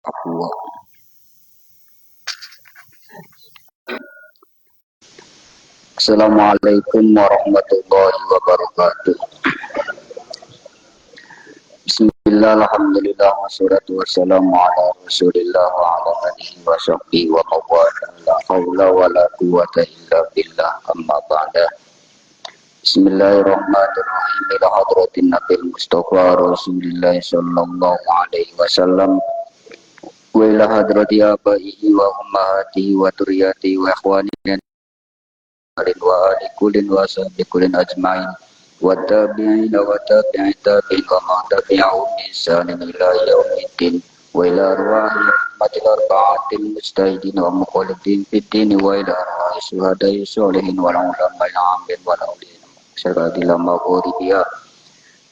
Papua. Assalamualaikum warahmatullahi wabarakatuh. Bismillah, alhamdulillah, wassalatu wassalamu ala rasulillah wa ala alihi wa sahbihi wa mawala. La hawla wa la quwata illa billah, amma ba'da. Bismillahirrahmanirrahim. Ila hadratin Nabil Mustafa Rasulillah sallallahu alaihi wasallam wa ila hadrati abaihi wa ummahatihi wa turiyatihi wa ikhwanihi wa ali kullin wa sahbi kullin ajma'in wa tabi'ina wa tabi'in tabi'in wa ma tabi'ahum bi ihsanin ila yaumiddin wa ila arwahi ummatil arba'atil mujtahidin wa muqallidin fid din wa ila arwahi syuhada'i sholihin wal ulama'il 'amilin wal awliyin syara'il maghribiya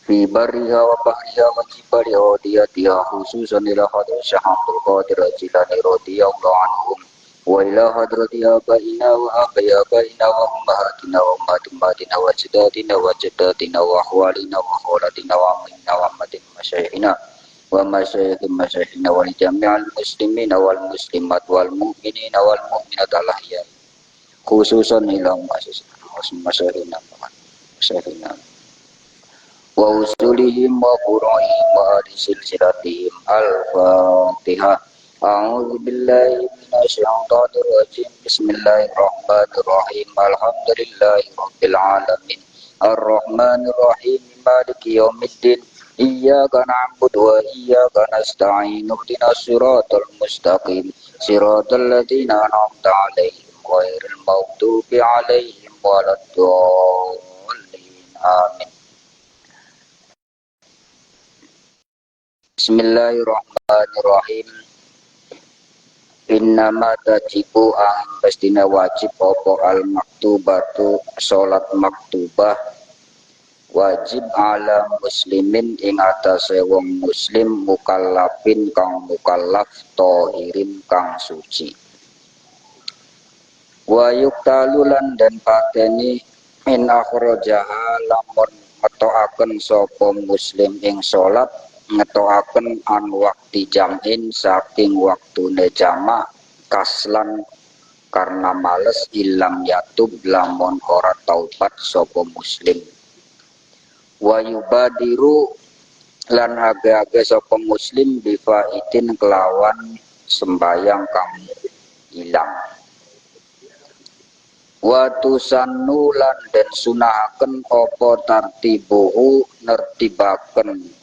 fi barriha wa bahriha wa jibariha wa diyatiha khususan ila hadrat Syekh Abdul Qadir Jilani radhiyallahu anhum wa ila hadrati abaina wa abai abaina wa ummahatina wa ummahatina wa jadatina wa jadatina wa akhwalina wa khawlatina wa amina wa ammatin masyaihina wa masyaihin masyaihina wa jami'al muslimina wal muslimat wal mu'minina wal mu'minat al-ahya khususan ila masyaihina masyaihina wa usulihim wa qura'ihim wa silsilatihim al-fatihah. A'udzu billahi minasyaitonir rajim. Bismillahirrahmanirrahim. Alhamdulillahirabbil alamin. Arrahmanir rahim. Maliki yaumiddin. Iyyaka na'budu wa iyyaka nasta'in. Ihdinas siratal mustaqim. Siratal ladzina an'amta 'alaihim ghairil maghdubi 'alaihim waladdallin. Amin. Bismillahirrahmanirrahim. Innama tajibu pastina wajib apa al maktubatu salat maktubah wajib ala muslimin ing atase wong muslim mukallafin kang mukallaf tahirin kang suci wa yuktalulan dan pateni in akhrajaha lamun ngetoaken sapa muslim ing salat ngetoaken an waktu jam'in saking waktune jamak kaslan karena males ilam yatub lamun ora taubat sapa muslim wa yubadiru lan age-age sapa muslim bifaidin kelawan sembayang kang ilang wa tusannu lan den sunahaken apa tartibuhu nertibaken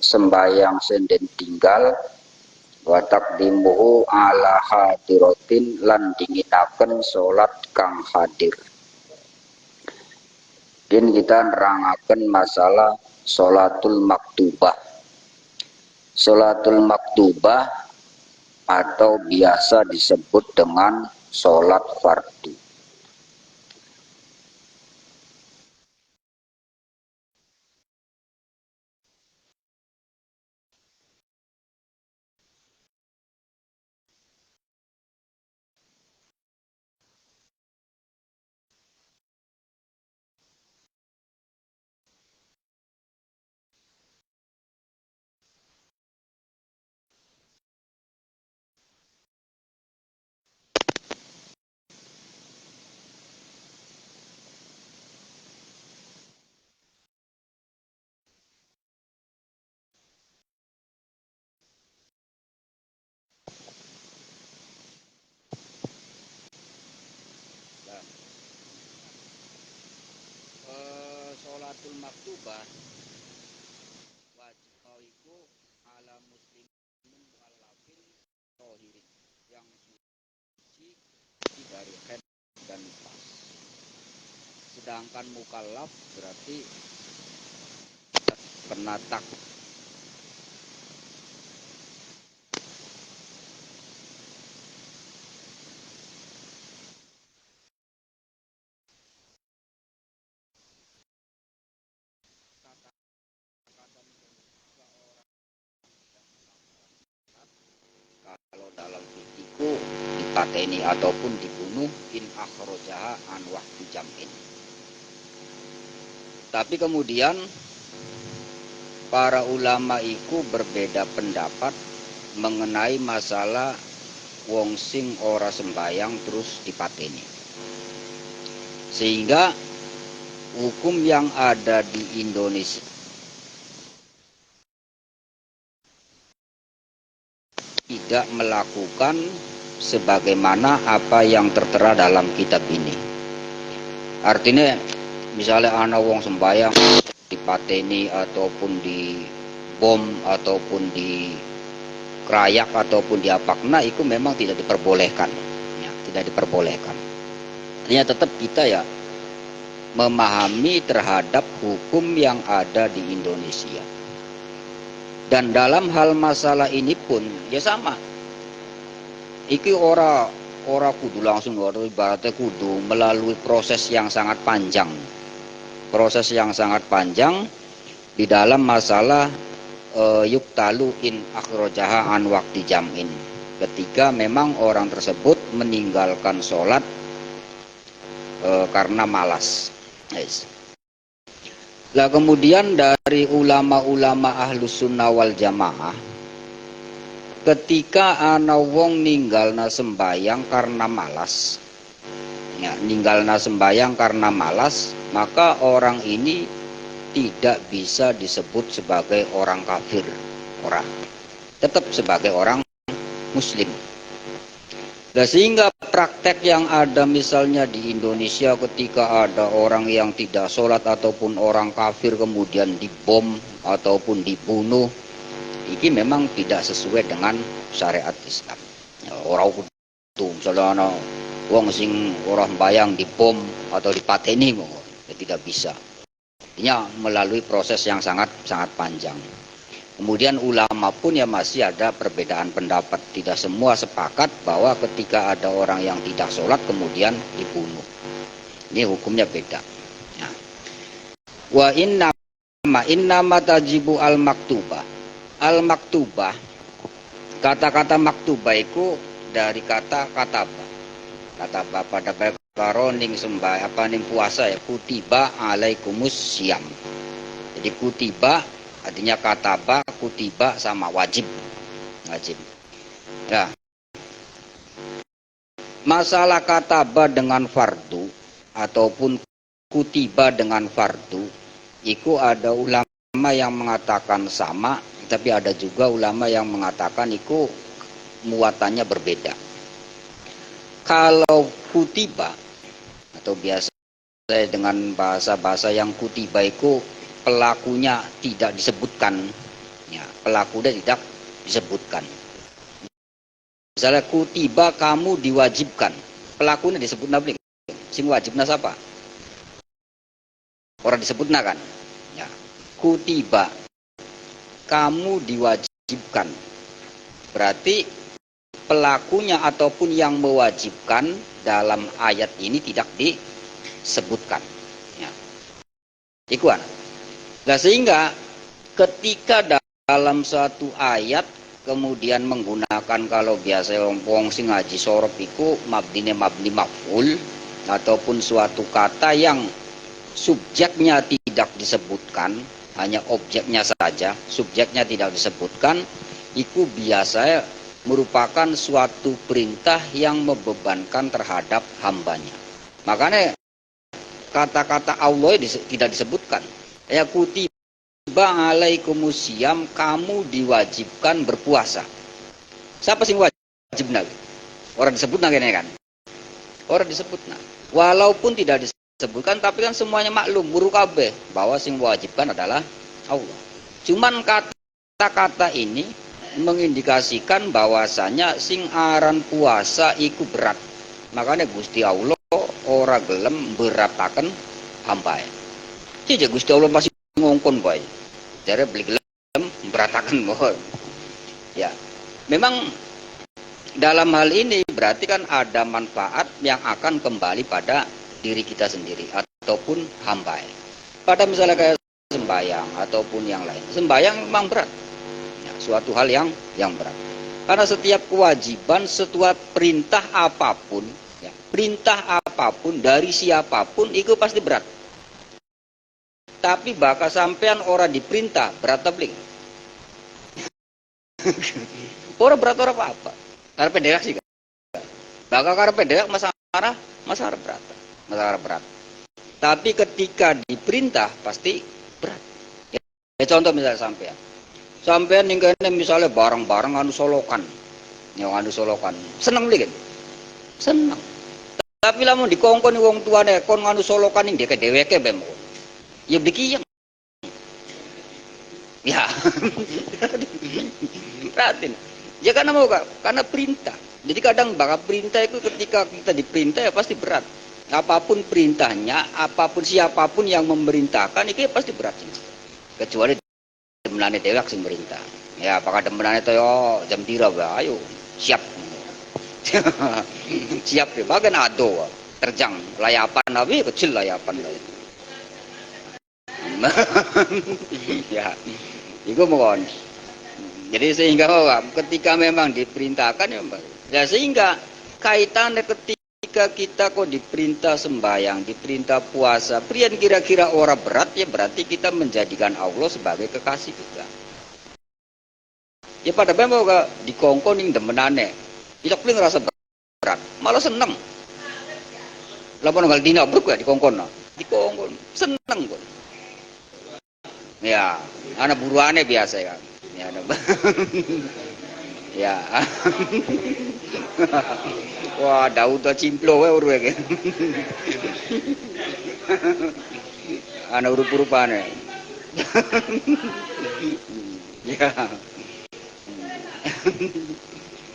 sembayang senden tinggal wa taqdimuhu ala hadiratin lan dinginaken salat kang hadir. Dan kita nerangaken masalah salatul maktubah. Salatul maktubah atau biasa disebut dengan salat fardu. Salatul maktubah wajib iku ala muslimin mukallafin tahirin yang suci dari haid dan nifas. Sedangkan mukallaf berarti kena takut. Kalau dalam fikihku dipateni ataupun dibunuh in akhrajaha an waktu jam'in. Tapi kemudian para ulama itu berbeda pendapat mengenai masalah wong sing ora sembayang terus dipateni. Sehingga hukum yang ada di Indonesia tidak melakukan sebagaimana apa yang tertera dalam kitab ini. Artinya misalnya ana wong sembayang dipateni ataupun di bom ataupun di kerayak ataupun di apakna, itu memang tidak diperbolehkan. Ya, tidak diperbolehkan. Artinya tetap kita ya memahami terhadap hukum yang ada di Indonesia. Dan dalam hal masalah ini pun ya sama. Iki ora kudu langsung ibaratnya kudu melalui proses yang sangat panjang. Proses yang sangat panjang di dalam masalah yuktalu in akhrojaha an wakti jam'in. Ketika memang orang tersebut meninggalkan sholat karena malas. Yes. Lah kemudian dari ulama-ulama ahlus sunnah wal jamaah, ketika ana wong ninggalna sembayang karena malas, ya, ninggalna sembayang karena malas, maka orang ini tidak bisa disebut sebagai orang kafir, orang tetap sebagai orang muslim. Nah, sehingga praktek yang ada misalnya di Indonesia ketika ada orang yang tidak sholat ataupun orang kafir kemudian dibom ataupun dibunuh, ini memang tidak sesuai dengan syariat Islam. Ya, orang kudu misalnya ana wong sing ora mbayang dibom atau dipateni, ya tidak bisa. Artinya melalui proses yang sangat panjang. Kemudian ulama pun ya masih ada perbedaan pendapat. Tidak semua sepakat bahwa ketika ada orang yang tidak sholat kemudian dibunuh. Ini hukumnya beda. Ya. Wa innama tajibu al maktubah. Al maktubah, kata-kata maktubah itu dari kata kataba. Kataba pada karoning sembah apa ning puasa ya, kutiba alaikumus syiyam. Jadi kutiba artinya kataba, kutiba sama wajib. Ya. Masalah kataba dengan fardu ataupun kutiba dengan fardu, itu ada ulama yang mengatakan sama, tapi ada juga ulama yang mengatakan itu muatannya berbeda. Kalau kutiba atau biasa dengan bahasa-bahasa yang kutiba itu pelakunya tidak disebutkan, ya, pelakunya tidak disebutkan. Misalnya kutiba kamu diwajibkan, pelakunya disebut nabi, sing wajibna siapa? Orang disebutna kan? Ya. Kutiba kamu diwajibkan, berarti pelakunya ataupun yang mewajibkan dalam ayat ini tidak disebutkan. Ya. Ikuan. Nah, sehingga ketika dalam suatu ayat kemudian menggunakan kalau biasa wong sing ngaji sorop iku mabni maf'ul ataupun suatu kata yang subjeknya tidak disebutkan, hanya objeknya saja, subjeknya tidak disebutkan, itu biasa merupakan suatu perintah yang membebankan terhadap hambanya. Makanya kata-kata Allah tidak disebutkan. Ya kutiba alaikumusiyam, kamu diwajibkan berpuasa. Siapa sing wajib nabi? Orang disebut nagene kan? Orang disebut nah. Walaupun tidak disebutkan, tapi kan semuanya maklum muru kabeh bahwa sing wajibkan adalah Allah. Cuman kata-kata ini mengindikasikan bahwasanya sing aran puasa iku berat. Makanya Gusti Allah ora gelem berataken hamba. Jadi Gusti Allah masih ngongkon bae. Jare beli gelem berataken mohon. Ya. Memang dalam hal ini berarti kan ada manfaat yang akan kembali pada diri kita sendiri ataupun hamba. Pada misalnya kayak sembahyang ataupun yang lain. Sembahyang memang berat. Ya, suatu hal yang berat. Karena setiap kewajiban, setiap perintah apapun, ya, perintah apapun dari siapapun itu pasti berat. Tapi bakal sampean orang diperintah berat tablik. Ora berat ora apa-apa. Karepe dhewek sih. Bakal karepe dhewek masalah berat. Masalah berat. Tapi ketika diperintah pasti berat. Ya contoh misalnya sampean ning kene misalnya bareng-bareng anu solokan. Ya anu solokan. Seneng lho kan? Seneng. Tapi lamun dikongkon wong tuane kon nganu solokan ning dheweke bem. Ya dikiyang. Ya. Perhatiin. Ya karena mau karena perintah. Jadi kadang bakal perintah itu ketika kita diperintah ya pasti berat. Apapun perintahnya, apapun siapapun yang memerintahkan itu ya pasti berat. Kecuali demenane dewek sing merintah. Ya apakah demenane to yo jam tira wae ayo siap. Siap ya bagian ado terjang layapan tapi kecil layapan. Ya. Iku mohon. Jadi sehingga ketika memang diperintahkan ya sehingga kaitannya ketika kita kok diperintah sembahyang, diperintah puasa, prian kira-kira ora berat ya berarti kita menjadikan Allah sebagai kekasih kita. Ya pada memang dikongkon ning demenane. Kita paling ngerasa berat, malah seneng. Lamun ngal dina bruk ya dikongkon. Dikongkon seneng kok. Ya, anak buruane biasa ya. Ya, ya. Wah, Daud cimplo wae urwe. Ana urup-urupane. Ya.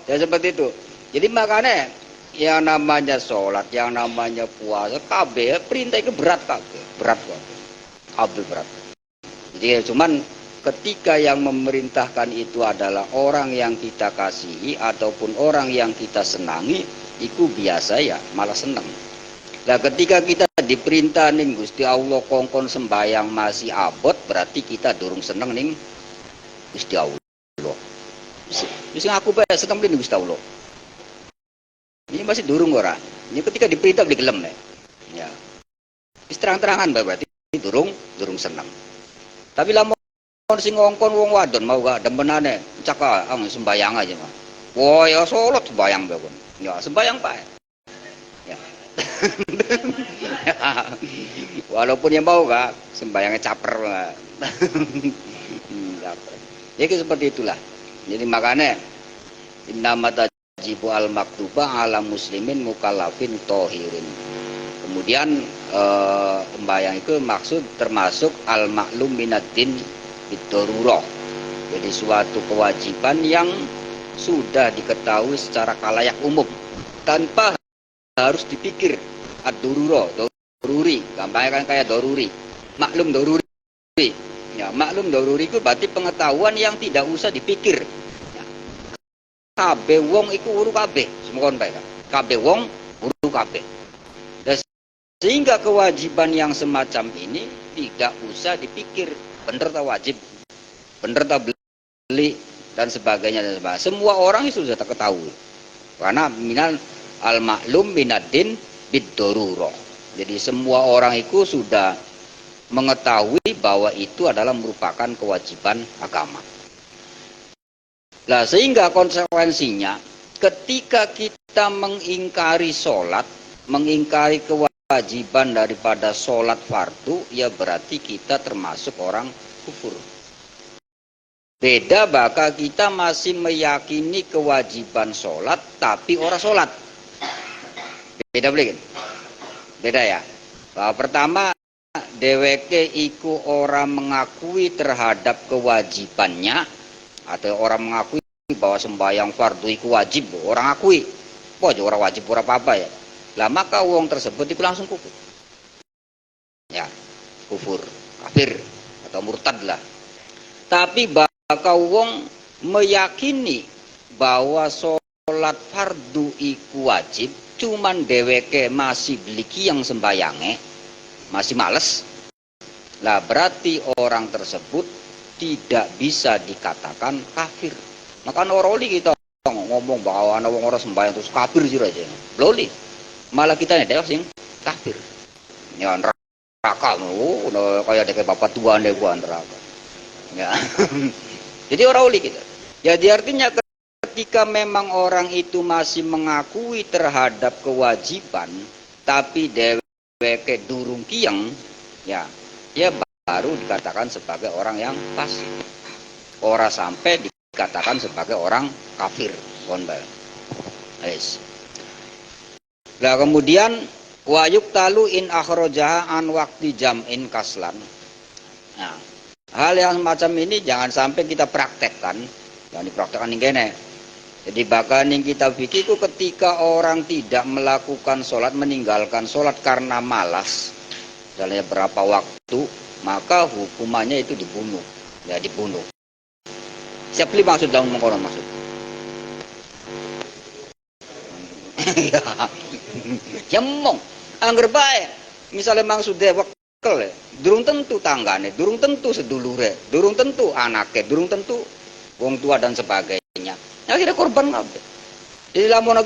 Ya seperti itu. Jadi makanya yang namanya sholat, yang namanya puasa, kabeh perintah itu berat kabeh, berat kabeh. Kabeh berat. Jadi ya cuman ketika yang memerintahkan itu adalah orang yang kita kasihi ataupun orang yang kita senangi, itu biasa ya, malah senang. Nah ketika kita diperintah ning Gusti Allah kongkon sembayang masih abot, berarti kita durung seneng ning Gusti Allah. Bisa aku bae seneng ning Gusti Allah. Ini masih durung ora. Ini ketika diperintah beli gelem ya. Wis terang-terangan berarti durung seneng. Tapi lamun sing ngongkon wong wadon mau gak demenane caka sembayang aja mah. Wah ya salat sembayang bae kon. Ya sembayang bae. Ya. Walaupun yang mau gak sembayangnya caper. Jadi seperti itulah. Jadi makanya innama tajibu al maktuba ala muslimin mukallafin tohirin. Kemudian sembayang itu maksud termasuk al maklum minaddin bidarurah. Jadi suatu kewajiban yang sudah diketahui secara khalayak umum tanpa harus dipikir. Ad-darurah, daruri, gampangnya kan kayak daruri. Maklum daruri. Ya, maklum daruri itu berarti pengetahuan yang tidak usah dipikir. Ya. Kabeh wong iku uru kabeh, semoga baik. Kabeh wong uru kabeh. Sehingga kewajiban yang semacam ini tidak usah dipikir bener tak wajib, bener tak beli dan sebagainya dan sebagainya. Semua orang itu sudah tak ketahui. Karena minal al-maklum minaddin bid-darurah. Jadi semua orang itu sudah mengetahui bahwa itu adalah merupakan kewajiban agama. Nah, sehingga konsekuensinya ketika kita mengingkari sholat, mengingkari kewajiban daripada sholat fardu, ya berarti kita termasuk orang kufur. Beda bakal kita masih meyakini kewajiban sholat tapi orang sholat. Beda boleh kan? Beda ya. Bahwa pertama dheweke iku orang mengakui terhadap kewajibannya atau orang mengakui bahwa sembahyang fardu iku wajib, orang akui. Pokoknya orang wajib ora apa-apa ya. Lah maka wong tersebut itu langsung kufur. Ya, kufur, kafir atau murtad lah. Tapi bakal wong meyakini bahwa sholat fardu iku wajib, cuman dheweke masih bliki yang sembayange, masih males. Lah berarti orang tersebut tidak bisa dikatakan kafir. Maka oroli kita ngomong bahwa ana wong ora sembahyang terus kafir sira aja. Loli. Malah kita nih sing kafir. Ya neraka lho, kaya dek bapak tuane gua neraka. Ya. Jadi ora oli kita. Jadi artinya ketika memang orang itu masih mengakui terhadap kewajiban, tapi dheweke durung kiyeng, ya, dia baru dikatakan sebagai orang yang fasik. Ora sampai dikatakan sebagai orang kafir. Yes. Nah kemudian wayuk talu in akhrojaha an waktu jam'in kaslan. Nah, hal yang semacam ini jangan sampai kita praktekkan, jangan dipraktekkan yang gini. Jadi bahkan yang kita pikir itu ketika orang tidak melakukan sholat, meninggalkan sholat karena malas, misalnya berapa waktu, maka hukumannya itu dibunuh, ya dibunuh. Siapa li maksud dalam mengkonon maksud? Ya mong, angger bae. Misalnya maksudnya wakel, durung tentu tanggane, durung tentu sedulure, durung tentu anake, durung tentu wong tua dan sebagainya. Nah kita korban kabeh. Jadi lamun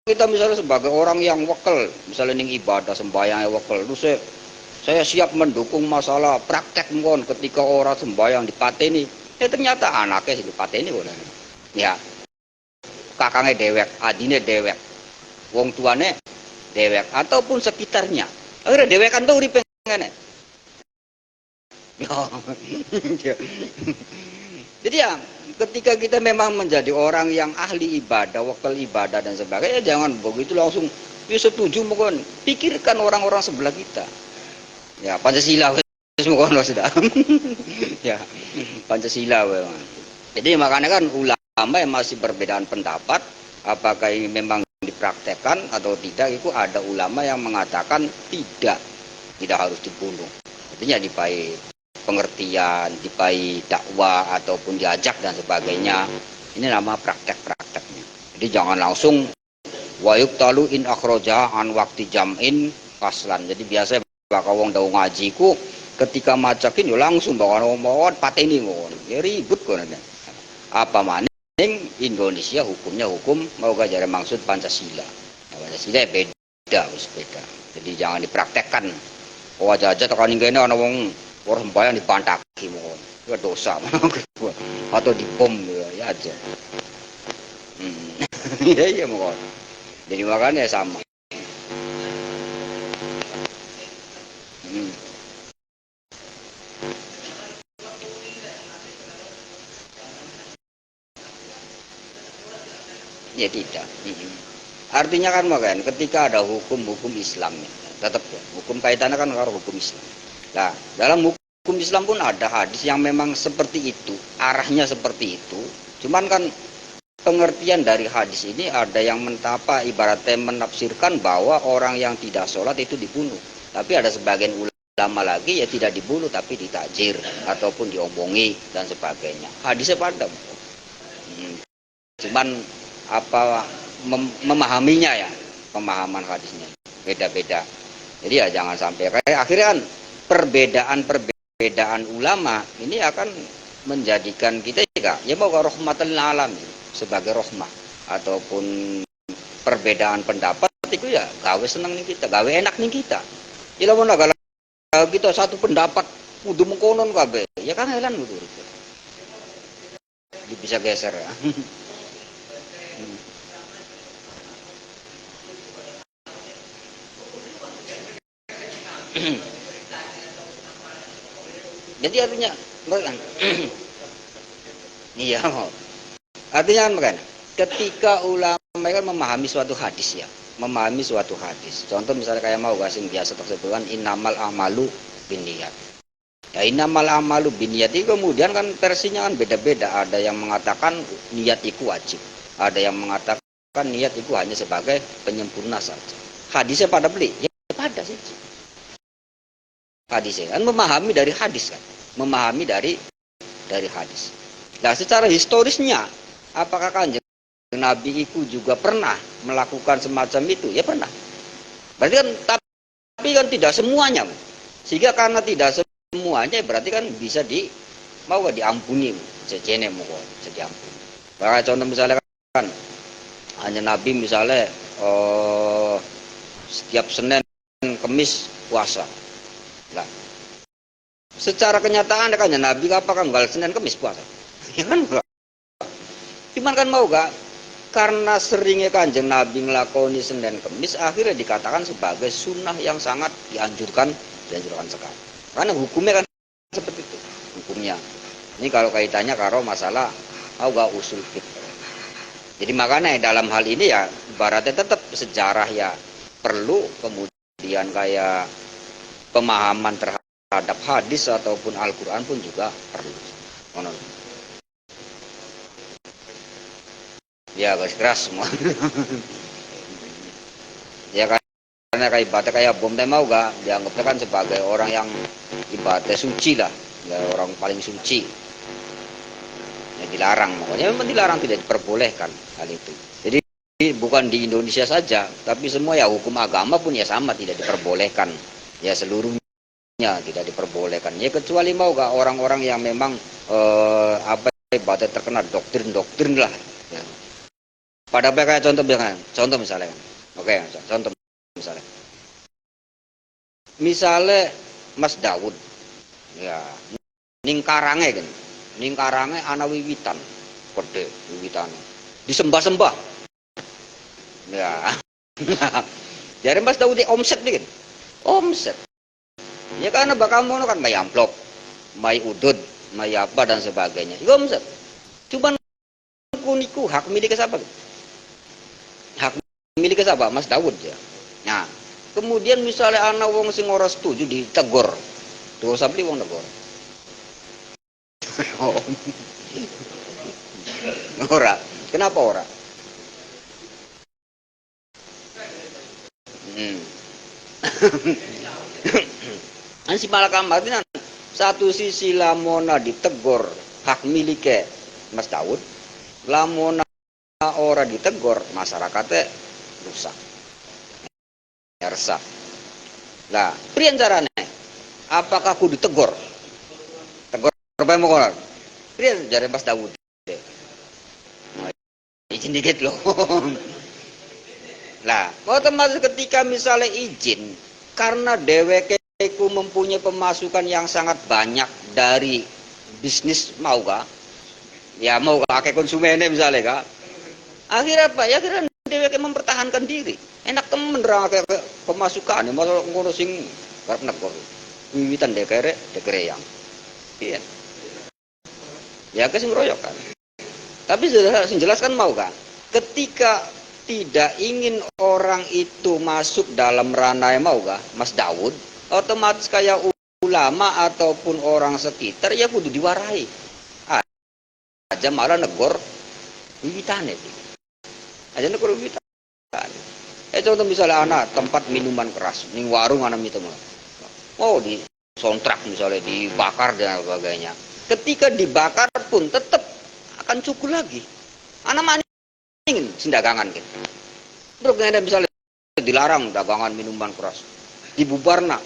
kita misalnya sebagai orang yang wakel, misalnya ning ibadah sembahyang wakel, terus saya siap mendukung masalah praktek mon ketika orang sembahyang dipateni. Ya ternyata anaknya sih dipateni kok. Ya. Kakangnya dewek, adine dewek. Wong tuane dewek ataupun sekitarnya. Akhirnya dewekan tuh uripe ngene. Jadi ya ketika kita memang menjadi orang yang ahli ibadah, wakil ibadah dan sebagainya, jangan begitu langsung ya setuju mungkin. Pikirkan orang-orang sebelah kita. Ya Pancasila semua sudah. Ya Pancasila memang. Jadi makanya kan ulama yang masih perbedaan pendapat apakah ini memang dipraktekkan atau tidak, itu ada ulama yang mengatakan tidak harus dibunuh. Artinya dipai pengertian, dipai dakwah ataupun diajak dan sebagainya. Ini nama praktek-prakteknya. Jadi jangan langsung wayuk talu in akhroja an waktu jam'in kaslan. Jadi biasa bakal wong dawu ngajiku ketika macakin yo langsung bakal ngomong pateni ngono. Ya ribut kok. Apa maning Indonesia hukumnya hukum mau gak jare maksud Pancasila. Nah, Pancasila beda, wis beda. Jadi jangan dipraktekkan. Oh aja tekan ngene ana wong ora sembahyang dipantaki mawon. Itu dosa. Atau dibom ya aja. Iya mawon. Jadi makanya sama. Ya tidak. Artinya kan makanya ketika ada hukum-hukum Islam tetap ya, hukum kaitannya kan karo hukum Islam. Nah, dalam hukum Islam pun ada hadis yang memang seperti itu, arahnya seperti itu. Cuman kan pengertian dari hadis ini ada yang mentapa ibaratnya menafsirkan bahwa orang yang tidak sholat itu dibunuh. Tapi ada sebagian ulama lagi ya tidak dibunuh tapi ditakjir ataupun diomongi dan sebagainya. Hadisnya padam. Cuman apa memahaminya ya, pemahaman hadisnya beda-beda. Jadi ya jangan sampai kayak akhirnya kan perbedaan ulama ini akan menjadikan kita ya mau rahmatan lil alamin sebagai rahmah, ataupun perbedaan pendapat itu ya gawe seneng nih kita, gawe enak nih kita. Ya lamun kalau kita satu pendapat kudu mengkonon kabeh, ya kan helan kudu. Bisa geser ya. Jadi artinya bukan. Iya, artinya kan ketika ulama kan memahami suatu hadis ya, memahami suatu hadis. Contoh misalnya kayak mau gasing biasa tersebutkan innamal amalu binniyat. Ya innamal amalu binniyat itu kemudian kan versinya kan beda-beda. Ada yang mengatakan niat itu wajib, ada yang mengatakan niat itu hanya sebagai penyempurna saja. Hadisnya pada beli, ya pada sih. Hadisnya kan memahami dari hadis kan, memahami dari hadis. Nah secara historisnya apakah kanjeng Nabi itu juga pernah melakukan semacam itu? Ya pernah. Berarti kan tapi kan tidak semuanya, sehingga karena tidak semuanya berarti kan bisa mau diampuni sejene mau diampuni. Bahkan contoh misalnya kan hanya Nabi misalnya setiap Senin Kemis puasa. Nah, secara kenyataan kan Nabi apakah enggak Senin Kemis puasa? Ya kan enggak. Cuman kan mau gak karena seringnya Kanjeng Nabi ngelakoni Senin Kemis, akhirnya dikatakan sebagai sunnah yang sangat dianjurkan sekali. Karena hukumnya kan seperti itu, hukumnya. Ini kalau kaitannya karo masalah gak usul fiqh. Jadi makanya dalam hal ini ya ibaratnya tetap sejarah ya perlu, kemudian kayak pemahaman terhadap hadis ataupun Al-Quran pun juga perlu. Ya keras semua. Ya karena kayak ibadah kayak bom teh mau gak dianggapnya kan sebagai orang yang ibadah suci lah, ya, orang paling suci. Ya dilarang, makanya memang dilarang, tidak diperbolehkan hal itu. Jadi bukan di Indonesia saja, tapi semua ya hukum agama pun ya sama, tidak diperbolehkan. Ya seluruhnya tidak diperbolehkan. Ya kecuali mau gak orang-orang yang memang ibadah terkena doktrin lah. Ya. Pada kayak contoh misalnya kan. Oke, contoh misalnya Mas Daud ya ning karange kan, ning karange ana wiwitan gede, wiwitan disembah-sembah ya. Jadi Mas Daud omset nih kan, omset ya karena bakal mono kan may amplop, may udud, may apa dan sebagainya itu omset. Cuman kuniku hak milik siapa? Hak milik siapa? Mas Daud ya. Nah, kemudian misalnya anak wong sing ora setuju ditegur. Dosa beli wong negor. Ora. Kenapa ora? Si Malakam artinya satu sisi lamona ditegur hak miliknya Mas Daud, lamona ora ditegur masyarakatnya rusak. Resah. Lah, priyen carane? Apakah aku ditegur? Tegur apa mau kono? Priyen jare Mas Daud. Izin dikit loh. Lah, otomatis ketika misalnya izin karena dheweke iku mempunyai pemasukan yang sangat banyak dari bisnis mau gak? Ya mau gak akeh konsumennya misalnya gak? Akhirnya apa? Ya akhirnya dheweke mempertahankan diri. Enak temen akeh pemasukan, masalah ngono sing karep negor. Wiwitan dekere yang. Iya. Ya kesing royok kan. Tapi sing jelas kan mau kan? Ketika tidak ingin orang itu masuk dalam ranah mau gak? Mas Daud, otomatis kayak ulama ataupun orang sekitar ya kudu diwarai. Aja malah negor wiwitane. Aja negor wiwitane. Contoh misalnya anak tempat minuman keras, ning warung anak itu mau di soundtrack misalnya dibakar dan sebagainya. Ketika dibakar pun tetap akan cukup lagi. Anak maningin sindagangan gitu. Terus ada misalnya dilarang dagangan minuman keras, dibubarna,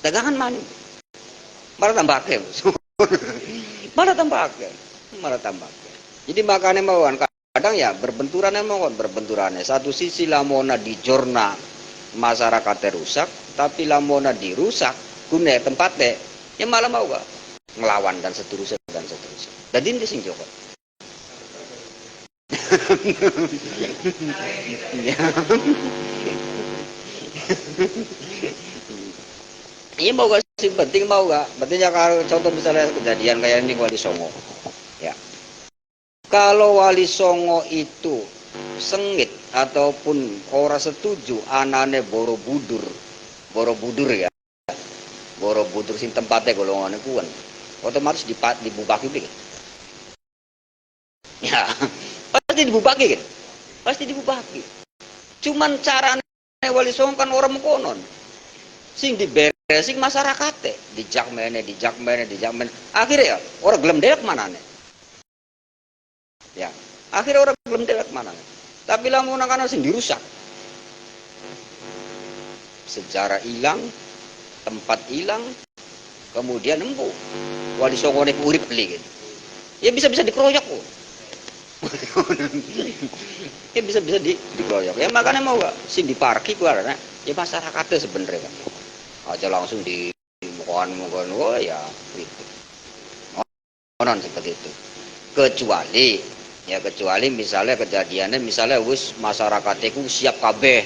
dagangan maning, malah tambah akeh, malah tambah akeh. Jadi makanya mawon kadang ya berbenturannya. Satu sisi lamona di jorna masyarakatnya rusak, tapi lamona dirusak gune tempatnya ya malah mau gak ngelawan dan seterusnya. Jadi ini sing joko. Ini mau gak sih penting mau gak? Pentingnya kalau contoh misalnya kejadian kayak ini Wali Songo, ya. Kalau Wali Songo itu sengit ataupun ora setuju anane Borobudur ya, Borobudur sing tempatnya golongan kuan, otomatis dibubaki gitu. Ya, pasti dibubaki. Cuman carane Wali Songo kan orang mengkonon, sing diberesing masyarakatnya, dijak mene. Akhirnya ya orang gelem delek manane. Ya, akhirnya orang belum delek mana. Tapi lamun kana sing dirusak. Sejarah hilang, tempat hilang, kemudian empu. Wali Songo nek urip beli gitu. Ya bisa-bisa dikeroyok kok. Ya bisa-bisa dikeroyok. Ya makanya mau gak sing diparki ku arane ya masyarakatnya sebenarnya kan. Aja langsung di mohon oh ya gitu. Onon seperti itu. Kecuali Ya kecuali misalnya kejadiannya misalnya wis masyarakat itu siap kabeh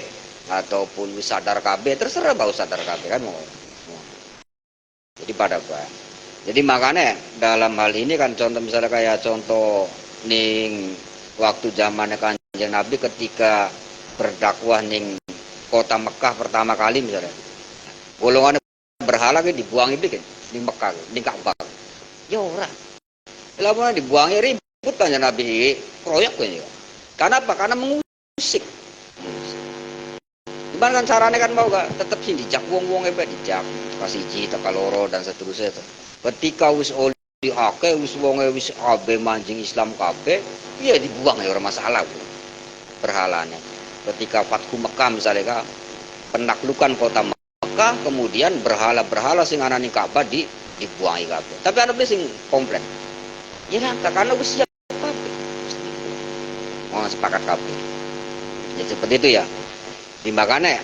ataupun wis sadar kabeh, terserah bau sadar kabeh kan mau. Jadi pada apa? Jadi makanya dalam hal ini kan contoh misalnya kayak contoh ning waktu zamannya Kanjeng Nabi ketika berdakwah ning kota Mekah pertama kali misalnya. Golongan berhala kan dibuang iblis kan di Mekah, di Ka'bah. Ya ora. Lamun dibuangnya ribut Kanjeng Nabi proyek kan ya. Karena apa? Karena mengusik. Gimana kan caranya kan mau gak tetap sih dijak wong-wong hebat dijak kasih cita kaloro dan seterusnya. Ketika wis oli ake wis wonge wis abe mancing Islam kabeh, iya dibuang ya orang masalah bro. Berhalanya. Ketika Fathu Mekah misalnya kak, penaklukan kota Mekah, kemudian berhala-berhala sing ana ning Ka'bah dibuangi kabeh. Tapi ana sing komplain. Ya lah, karena wis siap kabeh. Oh, sepakat kabeh. Ya seperti itu ya. Di makanya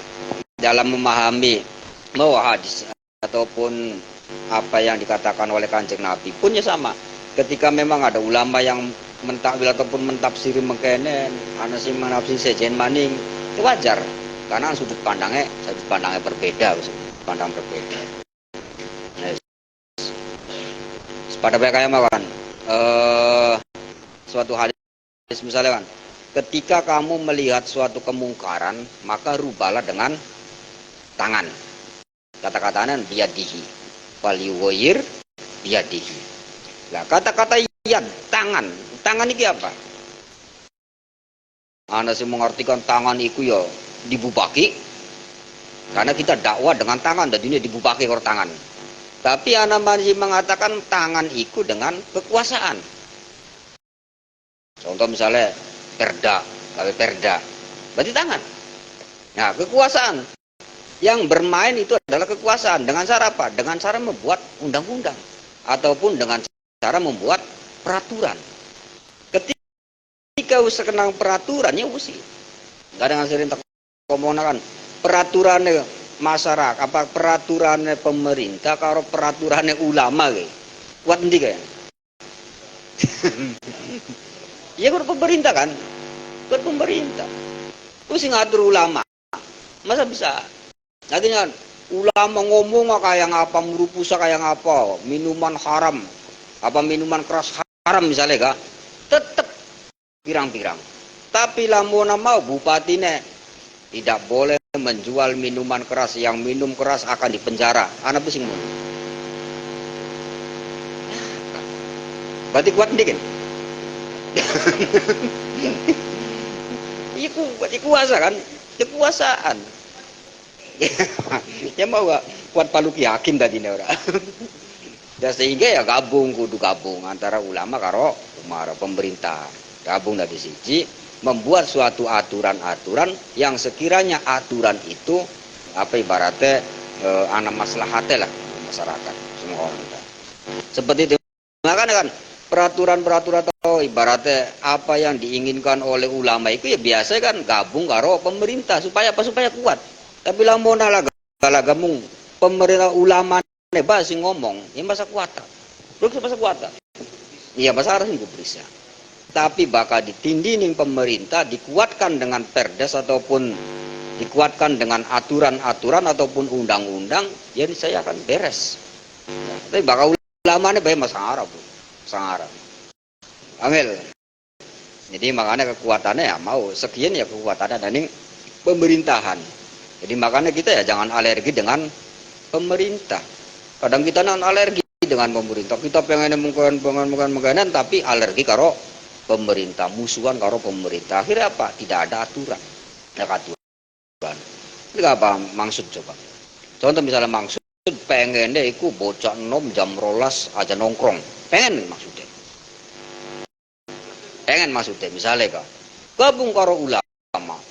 dalam memahami bahwa hadis ataupun apa yang dikatakan oleh Kanjeng Nabi pun ya sama. Ketika memang ada ulama yang mentakwil ataupun mentafsiri mengkenen, ana sing menafsir sejen maning, itu wajar. Karena sudut pandangnya berbeda, pandang berbeda. Yes. Pada kayak makan suatu hadis misalnya kan, ketika kamu melihat suatu kemungkaran, maka rubahlah dengan tangan. Kata-katanya biyadihi, falyughayyir biyadihi. Nah, kata-kata yad, tangan. Tangan ini apa? Anda sih mengartikan tangan itu ya dibupaki. Karena kita dakwah dengan tangan, dan ini dibupaki oleh tangan. Tapi Anda masih mengatakan tangan itu dengan kekuasaan. Contoh misalnya perda, berarti tangan. Nah, kekuasaan yang bermain itu adalah kekuasaan. Dengan cara apa? Dengan cara membuat undang-undang ataupun dengan cara membuat peraturan. Ketika usah kenang peraturannya usi. Enggak dengan sering tak komonakan peraturannya masyarakat, apa peraturannya pemerintah karo peraturannya ulama ge. Kuat endi kae? Ya kan pemerintah kan? Buat pemerintah. Terus ngatur ulama. Masa bisa? Artinya ulama ngomong kayak apa, merupusa kayak apa, minuman haram, apa minuman keras haram misalnya kak, tetap pirang-pirang. Tapi lamun mau bupatine tidak boleh menjual minuman keras, yang minum keras akan dipenjara. Anak pusing. Berarti kuat dikit. Iya kuasa kan, kekuasaan. Ya mau gak kuat paluki hakim tadi nih orang. Ya sehingga ya kudu gabung antara ulama karo pemerintah. Gabung dari siji membuat suatu aturan-aturan yang sekiranya aturan itu apa ibaratnya anak maslahatnya lah masyarakat semua orang. Seperti itu. Makanya kan peraturan-peraturan atau ibaratnya apa yang diinginkan oleh ulama itu ya biasa kan gabung karo pemerintah supaya apa, supaya kuat. Tapi lamun ala gabung pemerintah ulama basi ngomong ya masa kuat. Terus masa kuat. Iya masa harus bisa. Tapi bakal ditindih pemerintah dikuatkan dengan perdes ataupun dikuatkan dengan aturan-aturan ataupun undang-undang, jadi saya akan beres. Tapi bakal ulama ini banyak masalah Arab. Sangat angel. Jadi makanya kekuatannya ya mau sekian ya kekuatannya dan ini pemerintahan. Jadi makanya kita ya jangan alergi dengan pemerintah. Kadang kita non alergi dengan pemerintah. Kita pengen mengkanan tapi alergi karo pemerintah, musuhan karo pemerintah. Akhirnya apa? Tidak ada aturan. Tidak ada aturan. Ini apa maksud coba? Contoh misalnya maksud pengen deh iku bocah nom jam rolas aja nongkrong. Pengen maksudnya misalnya kak gabung karo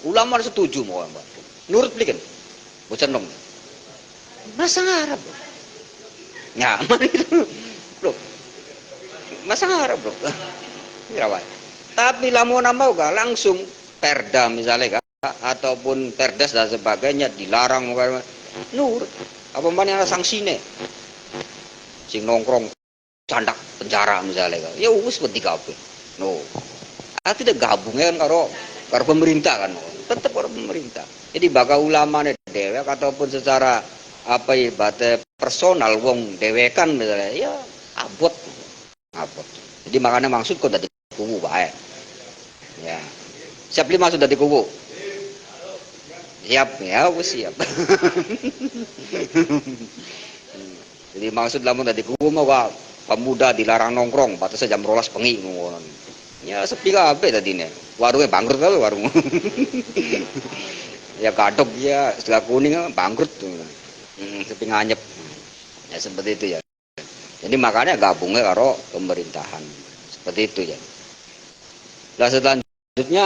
ulama setuju mau mbak nurut belikan bocah nom masa ngarep nyaman itu bro masa ngarep bro tapi lamun mau gak langsung perda misalnya kak ataupun perdes dan sebagainya dilarang nurut apa mana yang sanksinya sing nongkrong candak penjara misalnya ya wis seperti kabeh no tidak gabungnya kan karo pemerintah kan, tetap karo pemerintah. Jadi bakal ulama dewek ataupun secara apa ibaratnya personal wong dewekan misalnya ya abot. Jadi makanya maksud kok dari kubu baik. Ya. Siap lima sudah di kubu. Siap ya, aku siap. Jadi maksud lamun dari kubu mah pemuda dilarang nongkrong, batasnya jam 12 bengi ngono. Ya sepi kabeh tadi nih. Warungnya bangkrut kalau warung. Ya gadok ya, segala kuning bangkrut tuh. Sepi nganyep. Ya seperti itu ya. Jadi makanya gabungnya karo pemerintahan. Seperti itu ya. Nah selanjutnya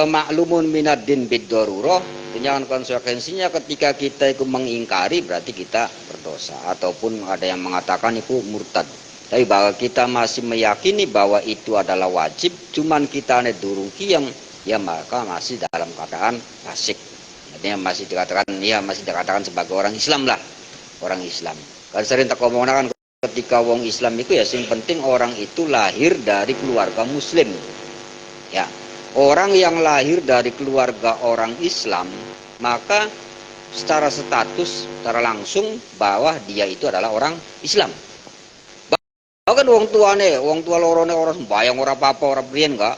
maklumun minad din bid darurah, dengan konsekuensinya ketika kita itu mengingkari berarti kita berdosa ataupun ada yang mengatakan itu murtad. Tapi bahwa kita masih meyakini bahwa itu adalah wajib, cuman kita durungki yang ya maka masih dalam keadaan fasik. Artinya masih dikatakan sebagai orang Islam lah, orang Islam. Kan sering tak ngomongkan ketika wong Islam itu ya sing penting orang itu lahir dari keluarga Muslim. Ya, orang yang lahir dari keluarga orang Islam maka secara status, secara langsung bahwa dia itu adalah orang Islam. Bahkan wong tua lorone orang sembahyang orang apa orang priyen enggak.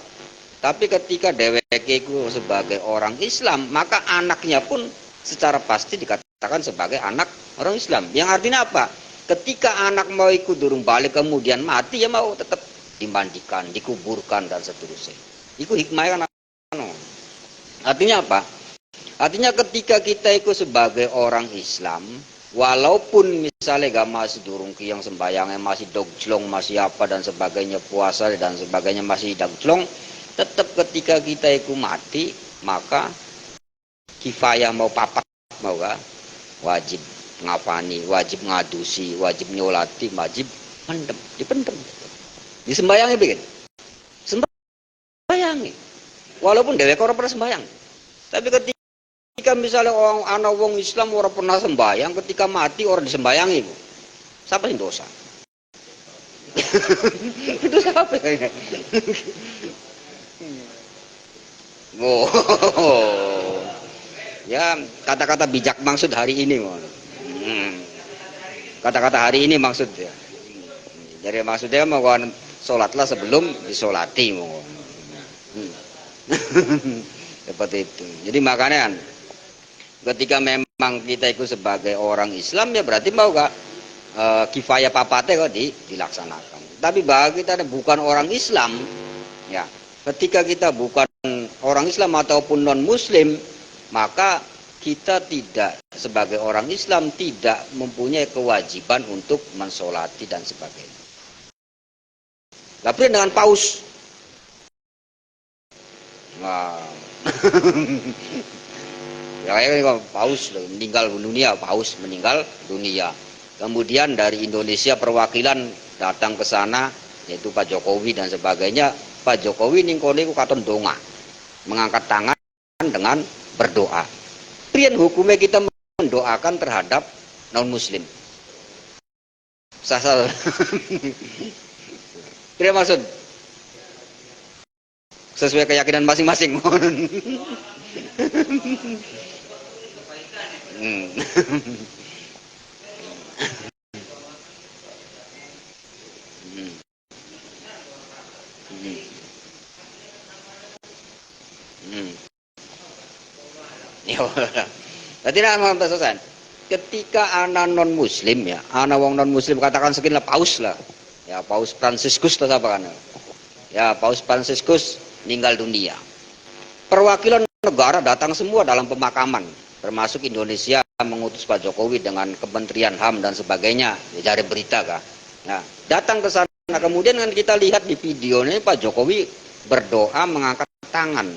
Tapi ketika dheweke iku sebagai orang Islam, maka anaknya pun secara pasti dikatakan sebagai anak orang Islam. Yang artinya apa? Ketika anak mau ikut durung balik kemudian mati ya mau tetap dimandikan, dikuburkan dan seterusnya. Itu hikmahnya kan. Artinya apa? Artinya ketika kita ikut sebagai orang Islam, walaupun misalnya gak masih durung yang sembayangnya masih dogslong, masih apa dan sebagainya, puasa dan sebagainya masih dogslong, tetap ketika kita ikut mati, maka kifayah mau papat mau gak, wajib ngapani, wajib ngadusi, wajib nyolati, wajib dipendem. Disembayangi bikin. Sembayangi. Walaupun dheweke ora pernah sembayang. Tapi ketika misalnya anak wong Islam orang pernah sembahyang, ketika mati orang disembayangi, siapa yang dosa? Itu siapa ya? Oh, ya kata-kata bijak maksud hari ini, kata-kata hari ini maksudnya. Jadi maksudnya mau sholatlah sebelum disolati, seperti itu. Jadi makanya ketika memang kita ikut sebagai orang Islam ya berarti mau gak kifayah papate kok dilaksanakan. Tapi bagi kita bukan orang Islam ya, ketika kita bukan orang Islam ataupun non Muslim, maka kita tidak sebagai orang Islam tidak mempunyai kewajiban untuk mensolati dan sebagainya. Tapi dengan paus. Nah, ya paus meninggal dunia, paus meninggal dunia. Kemudian dari Indonesia perwakilan datang ke sana, yaitu Pak Jokowi dan sebagainya. Pak Jokowi ningkone ku katon donga, mengangkat tangan dengan berdoa. Prian hukumnya kita mendoakan terhadap non Muslim. Sasal. Prian maksud sesuai keyakinan masing-masing. Jadi nama selesai. Ketika anak non Muslim ya, anak wong non Muslim katakan sekian lah paus lah, ya Paus Fransiskus atau apa kan? Ya Paus Fransiskus meninggal dunia. Perwakilan negara datang semua dalam pemakaman, termasuk Indonesia mengutus Pak Jokowi dengan Kementerian HAM dan sebagainya, ya, cari berita kah? Nah, datang ke sana kemudian kan kita lihat di videonya Pak Jokowi berdoa mengangkat tangan.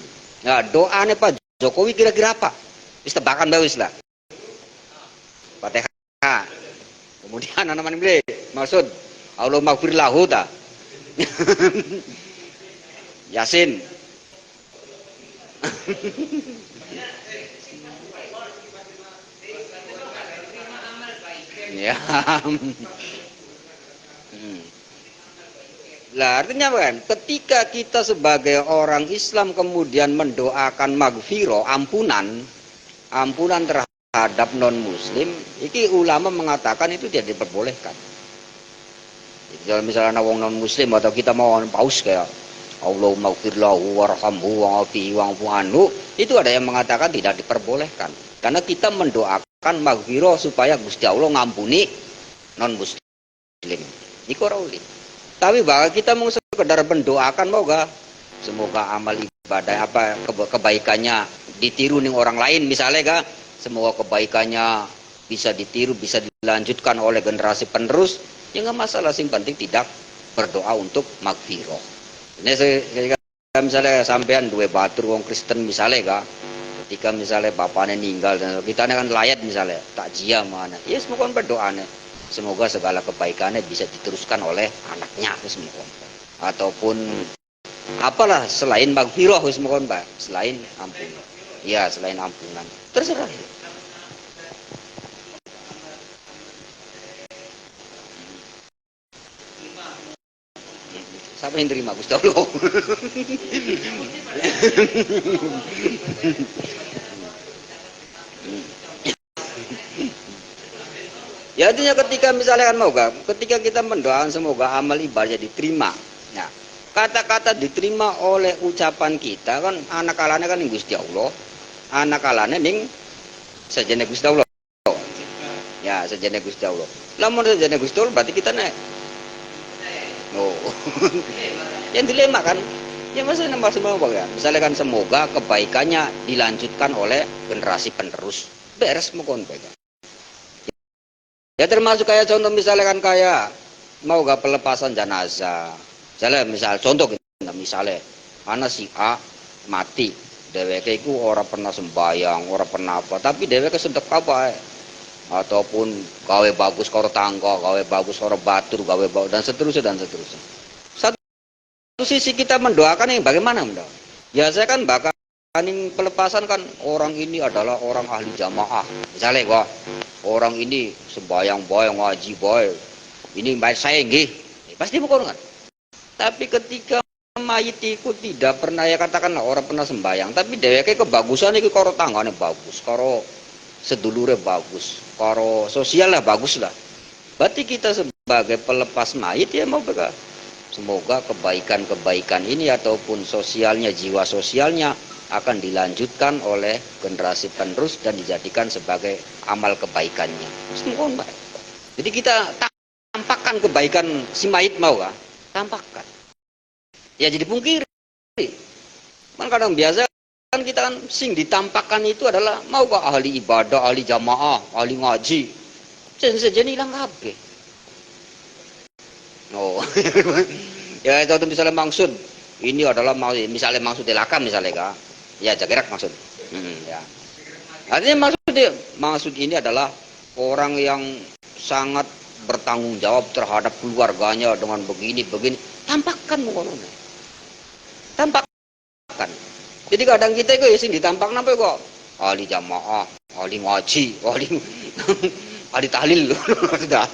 Nah, doanya Pak Jokowi kira-kira apa? Wis tebakan bae wis lah. Fatihah. Kemudian anak beli maksud Allah maghfir lahu ta. Yasin. Ya. Lah artinya apa kan? Ketika kita sebagai orang Islam kemudian mendoakan maghfirah, ampunan terhadap non muslim, iki ulama mengatakan itu tidak diperbolehkan. Jadi, kalau misalnya wong non muslim atau kita mau paus kayak Allahumma gfirlahu warhamhu wa'afihi wa'fu anhu, itu ada yang mengatakan tidak diperbolehkan. Karena kita mendoakan maghfirah supaya Gusti Allah ngampuni non muslim. Iku ora boleh. Tapi bahwa kita mau sekedar mendoakan semoga amal ibadah apa kebaikannya ditiru nih orang lain misalnya kah, semoga kebaikannya bisa ditiru, bisa dilanjutkan oleh generasi penerus, ya nggak masalah, sing penting tidak berdoa untuk maghfirah. Ini saya misalnya sampean dua batur wong Kristen misalnya kah, ketika misalnya bapaknya meninggal dan kita kan layat misalnya takziah mana, ya semoga berdoa nih. Semoga segala kebaikannya bisa diteruskan oleh anaknya, semoga. Ataupun apalah selain maghfirah, semoga Mbak, selain ampunan. Ya, selain ampunan. Terserah. Siapa yang terima Gusti Allah? Ya artinya ketika misalnya kan ketika kita mendoakan semoga amal ibadah diterima. Nah, kata-kata diterima oleh ucapan kita kan anak kalane kan ning Gusti Allah. Anak kalane ning sajane Gusti Allah. Ya, sajane Gusti Allah. Lamun sajane Gusti Allah berarti kita nek. Oh. Yang dilema kan. Ya maksudnya ya. Misalnya kan semoga kebaikannya dilanjutkan oleh generasi penerus. Beres mukon baik. Ya termasuk kayak contoh misalnya kan kayak mau gak pelepasan jenazah. Misalnya anak si A mati, dheweke iku ora pernah sembayang, ora pernah apa, tapi dheweke sedekah bae. Ataupun gawe bagus karo tangga, gawe bagus karo batur, gawe bagus dan seterusnya dan seterusnya. Satu sisi kita mendoakan yang bagaimana mendoakan? Ya saya kan bakal pelepasan kan orang ini adalah orang ahli jamaah. Misalnya gua orang ini sembayang boy ngaji boy ini baik saya nggih pasti mau kan. Tapi ketika mayit itu tidak pernah ya katakanlah orang pernah sembayang tapi dheweke kebagusan iki karo tanggane bagus, karo sedulure bagus, karo sosialnya bagus lah. Berarti kita sebagai pelepas mayit ya mau berkah. Semoga kebaikan-kebaikan ini ataupun sosialnya, jiwa sosialnya akan dilanjutkan oleh generasi penerus dan dijadikan sebagai amal kebaikannya. Semoga baik. Jadi kita tampakkan kebaikan si mayit mau kah? Tampakkan. Ya jadi pungkiri. Kan kadang biasa kan kita kan sing ditampakkan itu adalah mau kah ahli ibadah, ahli jamaah, ahli ngaji. Sejen hilang kabeh. Oh. Ya itu misalnya maksud ini adalah misalnya maksud delakam misalnya kah? Ya jagerak maksud. Ya. Artinya maksud ini adalah orang yang sangat bertanggung jawab terhadap keluarganya dengan begini. Tampakkan mukono. Tampakkan. Jadi kadang kita itu ya sing ditampak napa kok? Ahli jamaah, ahli ngaji, ahli tahlil. Sudah.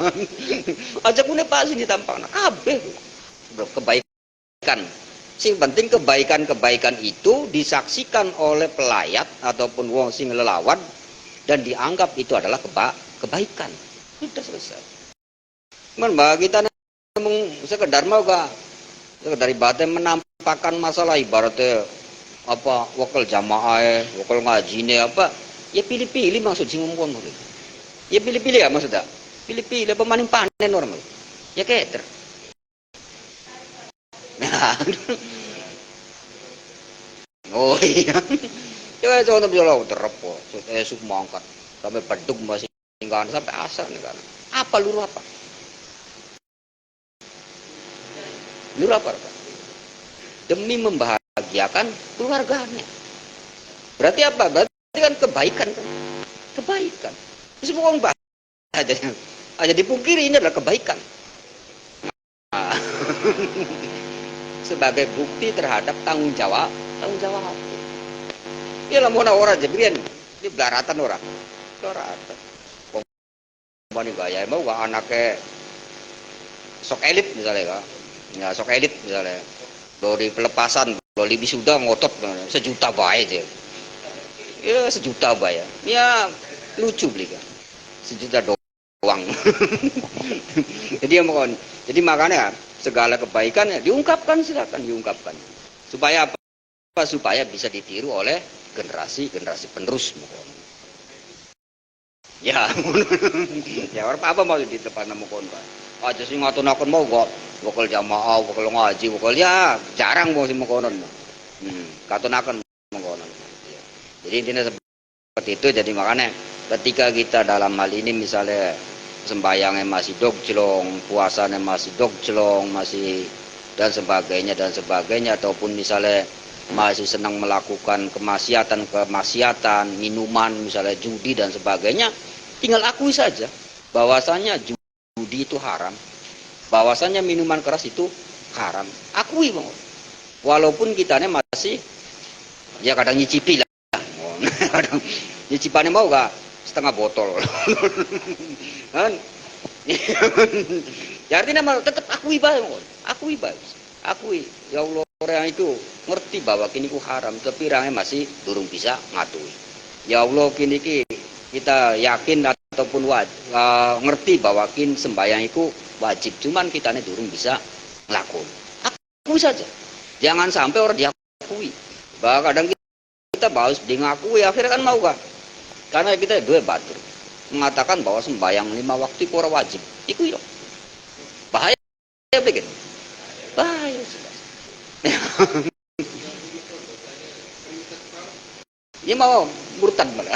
Aja kune pas sing ditampakna kabeh. Kebaikan. Sing penting kebaikan-kebaikan itu disaksikan oleh pelayat ataupun wong sing lelawan dan dianggap itu adalah kebaikan. Sudah selesai. Mbak kita sekedar mau gak sekedar ibadah menampakkan masalah ibaratnya apa wakil jamaah, wakil ngajine apa ya pilih-pilih maksud sing ngomong ya pilih-pilih ya maksudnya pilih-pilih pemaning panen orang ya keter. Nah. Oh iya. Ya contoh misalnya terrepo, esuk mangkat sampai beduk masih tinggal sampai asar nih kan. Apa luru apa? Luru apa? Demi membahagiakan keluarganya. Berarti apa? Berarti kan kebaikan kan? Kebaikan. Semua orang aja dipungkiri ini adalah kebaikan. Nah. Sebagai bukti terhadap tanggung jawab. Ya lah mau orang jebrian, ini belaratan orang. Belaratan. Kompani gaya mau gak anaknya sok elit misalnya kak. Ya sok edit misalnya. Dari pelepasan, dari wisuda ngotot 1 juta baik dia. Ya 1 juta baik ya. Ya lucu beli kan. 1 juta doang. Jadi makanya segala kebaikan ya diungkapkan, silakan diungkapkan. Supaya apa? Supaya bisa ditiru oleh generasi penerus. Ya, ya orang apa mau di depan nama kon pak? Aja sih ngatunaken mau kok, bakal jamaah, bakal ngaji, bakal ya jarang mau sih mengkonon. Katunaken mengkonon. Ya. Jadi intinya seperti itu. Jadi makanya ketika kita dalam hal ini misalnya sembayangnya masih dogjelong, puasanya masih dogjelong, masih dan sebagainya, ataupun misalnya masih senang melakukan kemaksiatan, minuman, misalnya judi dan sebagainya, tinggal akui saja bahwasanya judi itu haram, bahwasanya minuman keras itu haram. Akui bang. Walaupun kitanya masih ya kadang nyicipi lah. Kadang nyicipannya mau gak setengah botol. Kan? Ya artinya tetap akui bang. Akui. Ya Allah, orang itu ngerti bahwa kini ku haram, tapi orangnya masih durung bisa ngatui. Ya Allah, kini kita yakin ataupun ngerti bahwa kin sembahyang itu wajib, cuman kita ini durung bisa ngelakuin. Akui saja. Jangan sampai orang diakui. Bahwa kadang kita bahas di ngakui, akhirnya kan mau kan? Karena kita dua batur mengatakan bahwa sembahyang 5 waktu itu orang wajib. Itu ya. Bahaya begini. Bahaya. Ini mau murtad malah.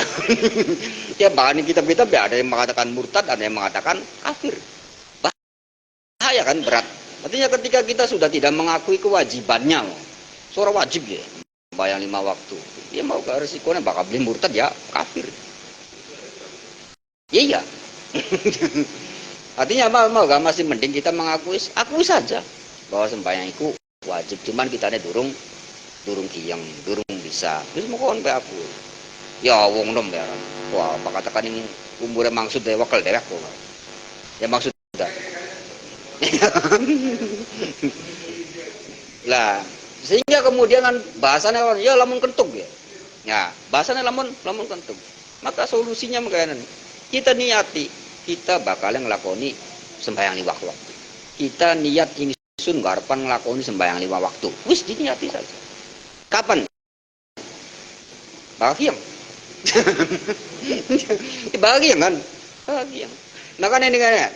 Ya bahkan kita ada yang mengatakan murtad, ada yang mengatakan kafir. Bahaya kan, berat. Artinya ketika kita sudah tidak mengakui kewajibannya, seorang wajib ya, bayang 5 waktu. Ya mau ke resikonya bakal beli murtad ya kafir. Iya. Artinya mau gak masih mending kita akui saja bahwa sembahyang itu wajib, cuman kita ini durung kiyang, durung bisa. Terus mau kon pe aku. Ya wong nom ya. Wah, apa katakan ini umure maksud dewe wakal dewek kok. Ya maksud dah. Lah, sehingga kemudian kan bahasanya orang ya lamun kentung ya. Ya, bahasanya lamun kentung. Maka solusinya makanan. Kita niati, kita bakal ngelakoni sembahyang 5 waktu. Kita niat ingsun garepan ngelakoni sembahyang 5 waktu. Wis diniati saja. Kapan? Bahagia. Bahagia kan? Bahagia. Makanya ini kan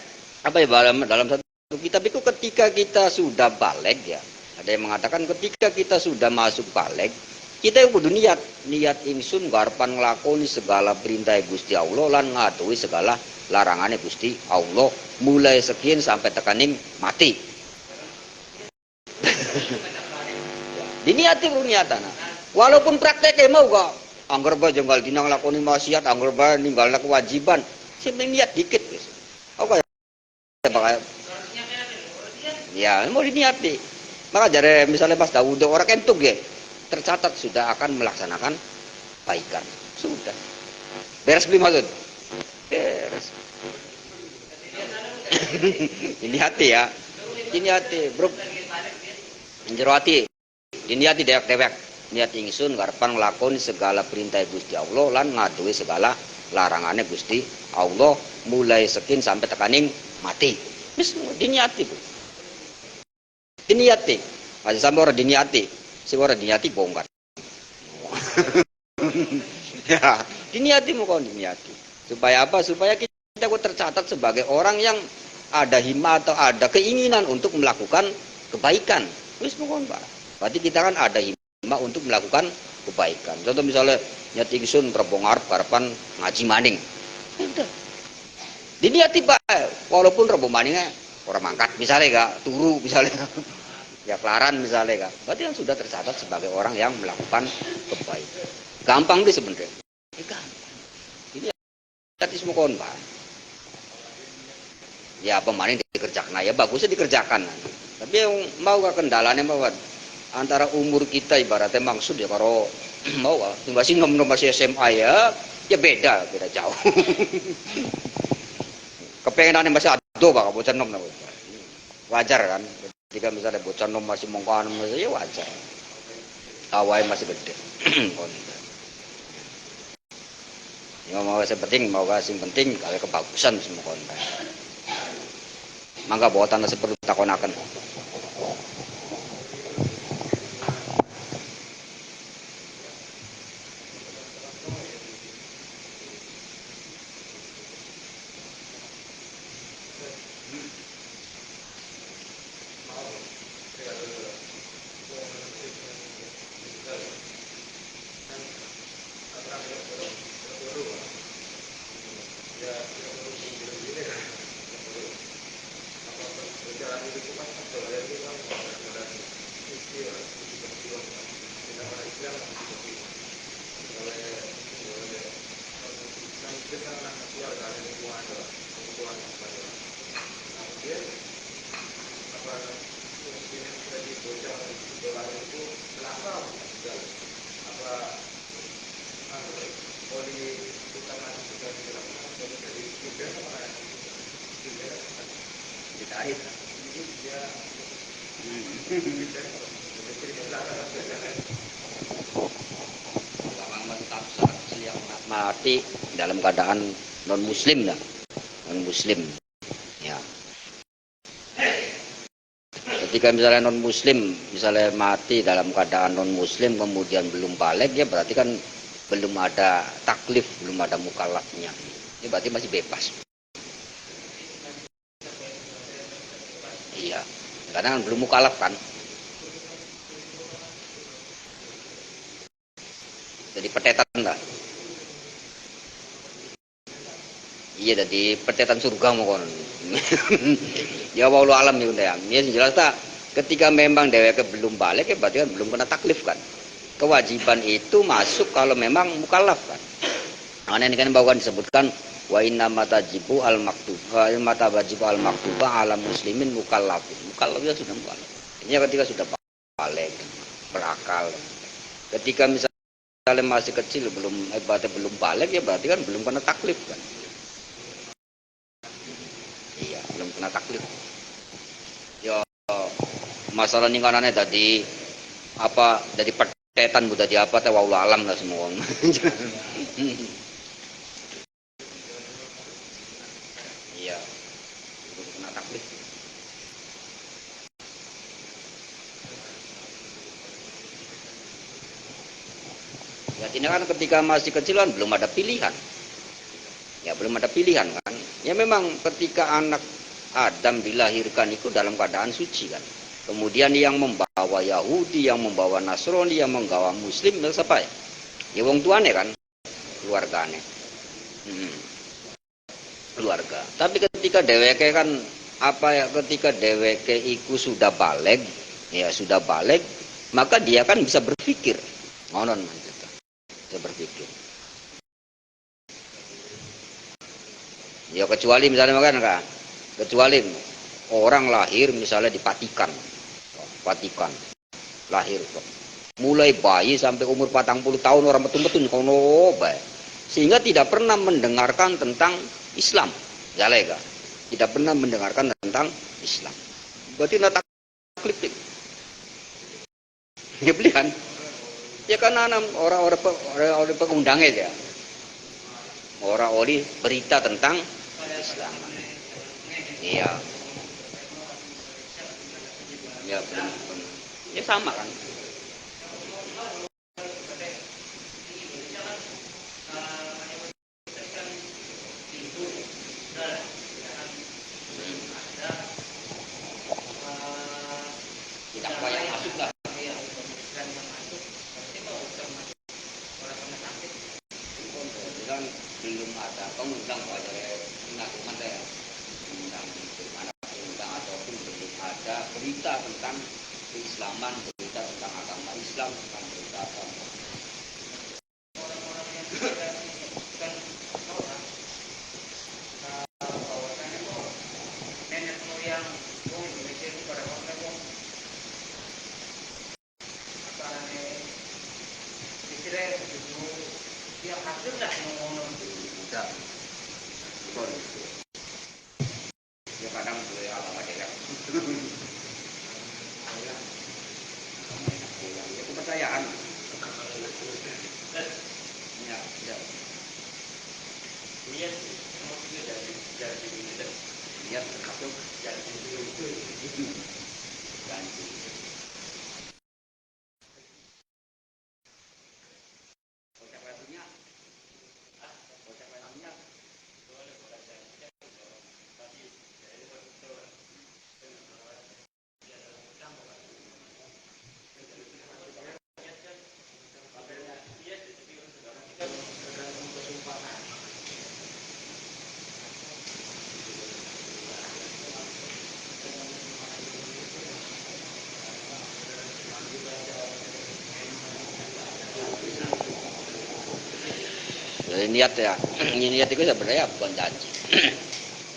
apa ya dalam satu kitab itu ketika kita sudah balik ya. Ada yang mengatakan ketika kita sudah masuk balik, kita yang kudu niat ingsun garepan nglakoni segala perintah Gusti Allah lan ngatuhi segala larangannya Gusti Allah mulai sekian sampai tekaning mati. Diniati niatan. Walaupun prakteknya mau kok anggar bae jenggal dina nglakoni maksiat, anggar bae ninggalna kewajiban, sing niat dikit wis. Oke. Ya, mau diniati. Maka jare misalnya pas Daud orang kentuk ya, tercatat sudah akan melaksanakan baikan. Sudah. Beres beli maksud. Beres. Ini hati ya. Ini hati, bro. Jero hati. Ini hati dewek-dewek. Niat ingsun ngarepan nglakoni segala perintah Gusti Allah lan ngaduhi segala larangannya Gusti Allah mulai sekin sampai tekaning mati. Wis diniati, Bu. Diniati. Aja sampai orang diniati. Si orang diniati bongkar. Ya, diniati mau kau diniati. Supaya apa? Supaya kita tercatat sebagai orang yang ada himma atau ada keinginan untuk melakukan kebaikan. Wis mau Pak. Berarti kita kan ada himma untuk melakukan kebaikan. Contoh misalnya nyat ingsun terbongar karepan ngaji maning. Udah. Diniati Pak, walaupun rebo maningnya orang mangkat misalnya gak turu misalnya. Ya kelaran misalnya kan, berarti kan sudah tercatat sebagai orang yang melakukan kebaikan. Gampang deh sebenarnya. Gampang. Ini tadi semua kawan Pak. Ya pemain dikerjakan, ya bagusnya dikerjakan. Tapi yang mau gak kendalanya mau antara umur kita ibaratnya maksud ya kalau mau masih masih SMA ya beda jauh. Kepengenannya masih ado Pak, bocah nom wajar kan. Ketika misalnya bocah nom masih mongkoan ya wajar. Awalnya masih gede. Ya mau yang penting kalau kebagusan semua konten. Mangga bawa tanah seperti takonaken. Mati dalam keadaan non muslim ya, non muslim ya. Ketika misalnya non muslim misalnya mati dalam keadaan non muslim kemudian belum balik ya berarti kan belum ada taklif, belum ada mukallafnya. Ini berarti masih bebas. Iya, karena belum mukallaf kan. Jadi petetan lah. Iya, jadi petetan surga mau kon. Ya wallahu alam ya udah. Ya jelas tak. Ketika memang dheweke belum balik ya berarti kan belum kena taklif kan. Kewajiban itu masuk kalau memang mukallaf kan. Nah, ini kan bahkan disebutkan wa inna matajibu al maktub wa inna matajibu al maktuba ala muslimin mukallafin. Mukallaf ya sudah mukallaf. Ini ketika sudah balik, berakal. Ketika misalnya masih kecil belum balik ya berarti kan belum kena taklif kan. Iya, belum kena taklif. Ya masalah ningkanane tadi apa dari petetan bu tadi apa teh wallahu alam lah semua. Iya, belum kena taklif. Ya ini kan ketika masih kecil kan belum ada pilihan. Ya belum ada pilihan kan. Ya memang ketika anak Adam dilahirkan itu dalam keadaan suci kan. Kemudian yang membawa Yahudi, yang membawa Nasrani, yang membawa Muslim, siapa ya? Ya wong tuane kan, keluargane. Keluarga. Tapi ketika dheweke kan apa ya? Ketika dheweke iku sudah balik, ya sudah balik, maka dia kan bisa berpikir. Ngonon gitu. Bisa berpikir. Ya kecuali misalnya kan kecuali orang lahir misalnya di Vatikan lahir mulai bayi sampai umur 40 tahun orang betul-betul kono bae sehingga tidak pernah mendengarkan tentang Islam jalega tidak pernah mendengarkan tentang Islam berarti nata taklif ya belikan ya karena orang pengundangnya ya orang berita tentang Islam iya ya belum ya sama kan tidak banyak masuk lah kan belum ada pengundang pada pengakuan saya undang ataupun belum ada berita tentang keislaman berita tentang agama Islam tentang berita agama ya kadang boleh agama dewek Niat ya, niat itu sebenarnya bukan janji.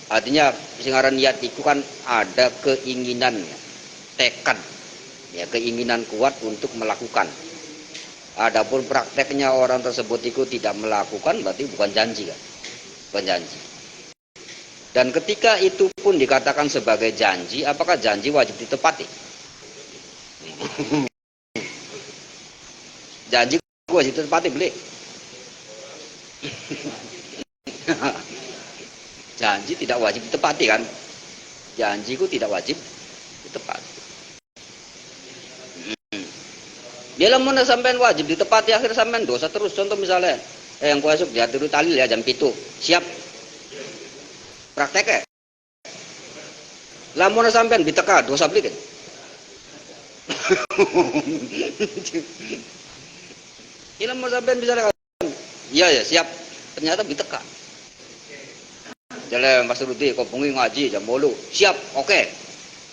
Artinya singaran niat itu kan ada keinginan, tekad, ya keinginan kuat untuk melakukan. Adapun prakteknya orang tersebut itu tidak melakukan, berarti bukan janji kan, bukan janji. Dan ketika itu pun dikatakan sebagai janji, apakah janji wajib ditepati? Janji wajib ditepati, beli. Janji tidak wajib ditepati kan? Janjiku tidak wajib ditepati. Dia lamun sampean wajib ditepati akhir sampean dosa terus. Contoh misalnya, yang kuasuk diatur tali ya jam 7. Siap. Praktek. Lamun sampean diteka dosa beli kan? Ini lamun sampean misalnya iya ya siap. Ternyata diteka. Jalan Mas Rudi kopungi ngaji jam 8. Siap. Oke.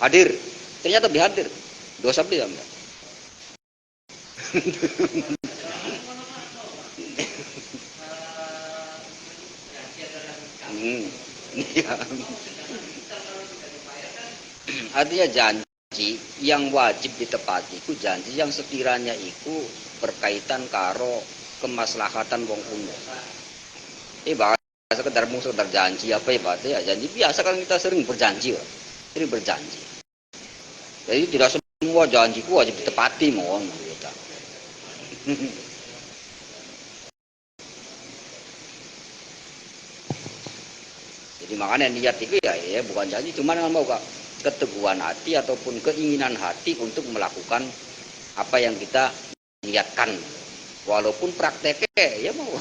Hadir. Ternyata dihadir. Dosa beli sampean. Artinya janji yang wajib ditepati itu janji yang sekiranya itu berkaitan karo kemaslahatan wong umum. Bahkan sekedar sekedar janji apa ya janji biasa kan kita sering berjanji, sering berjanji. Jadi tidak semua janjiku wajib ditepati mohon kita. Jadi makanya niat itu ya bukan janji, cuma mau keteguhan hati ataupun keinginan hati untuk melakukan apa yang kita niatkan, walaupun prakteknya ya mau.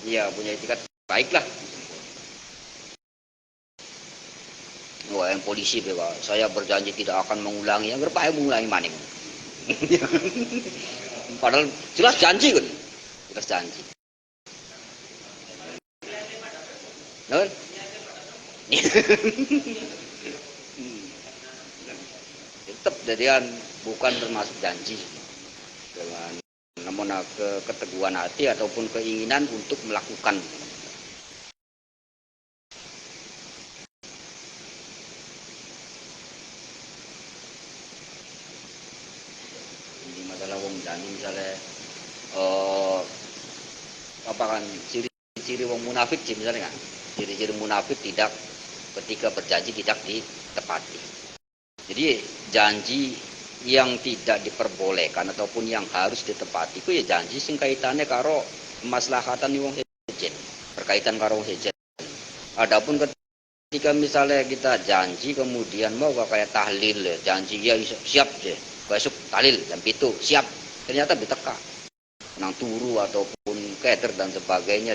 Ya punya etikat baiklah. Wah yang polisi bahwa saya berjanji tidak akan mengulangi, yang berapa mengulangi maning. Padahal jelas janji kan, jelas janji. Nah, tetap jadian bukan termasuk janji. Namun keteguhan hati ataupun keinginan untuk melakukan. Ini masalah wong janji misalnya apa kan ciri-ciri wong munafik misalnya kan? Ciri-ciri munafik tidak ketika berjanji tidak ditepati. Jadi janji yang tidak diperbolehkan ataupun yang harus ditepati itu ya janji sing kaitannya karo kemaslahatan wong sejen, berkaitan karo wong sejen. Adapun ketika misalnya kita janji kemudian mau kayak tahlil ya, janji ya siap ya, besok tahlil jam 7 siap, ternyata diteka. Nang turu ataupun keder dan sebagainya,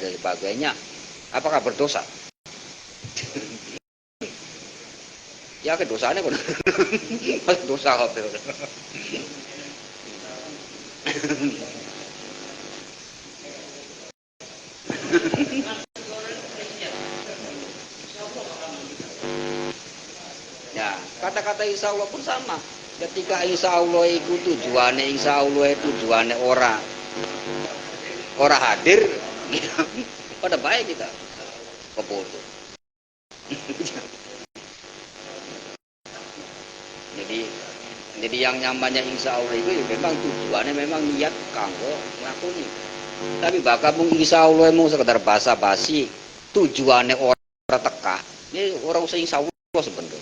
apakah berdosa? Ya ke dosanya pun dosa hotel. Ya kata-kata insya Allah pun sama. Ketika insya Allah itu tujuannya orang hadir, pada baik kita kebodoh. Jadi yang namanya insya Allah itu ya memang tujuannya memang niat kanggo ngakuni. Tapi bakal mung insya Allah emang sekedar basa-basi tujuannya orang teka. Ini orang usah insya Allah sebenarnya.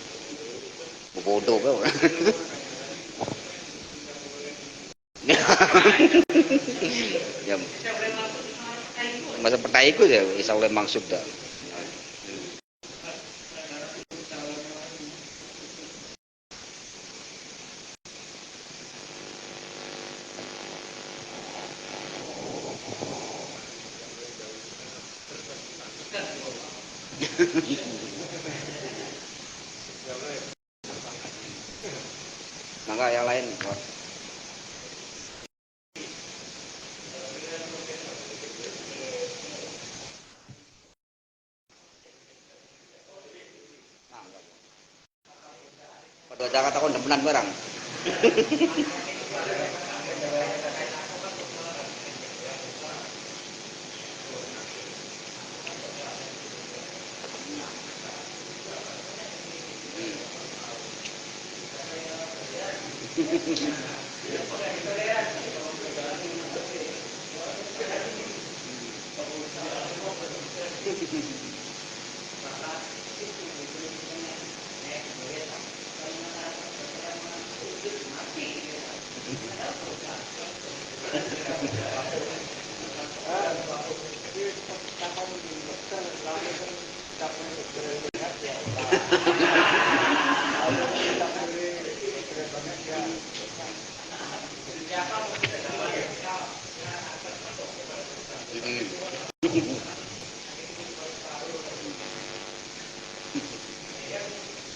Bodoh kan orang. Ya, masa percaya itu ya insya Allah maksud dah. Maka yang lain pada Jakarta kon demenan barang.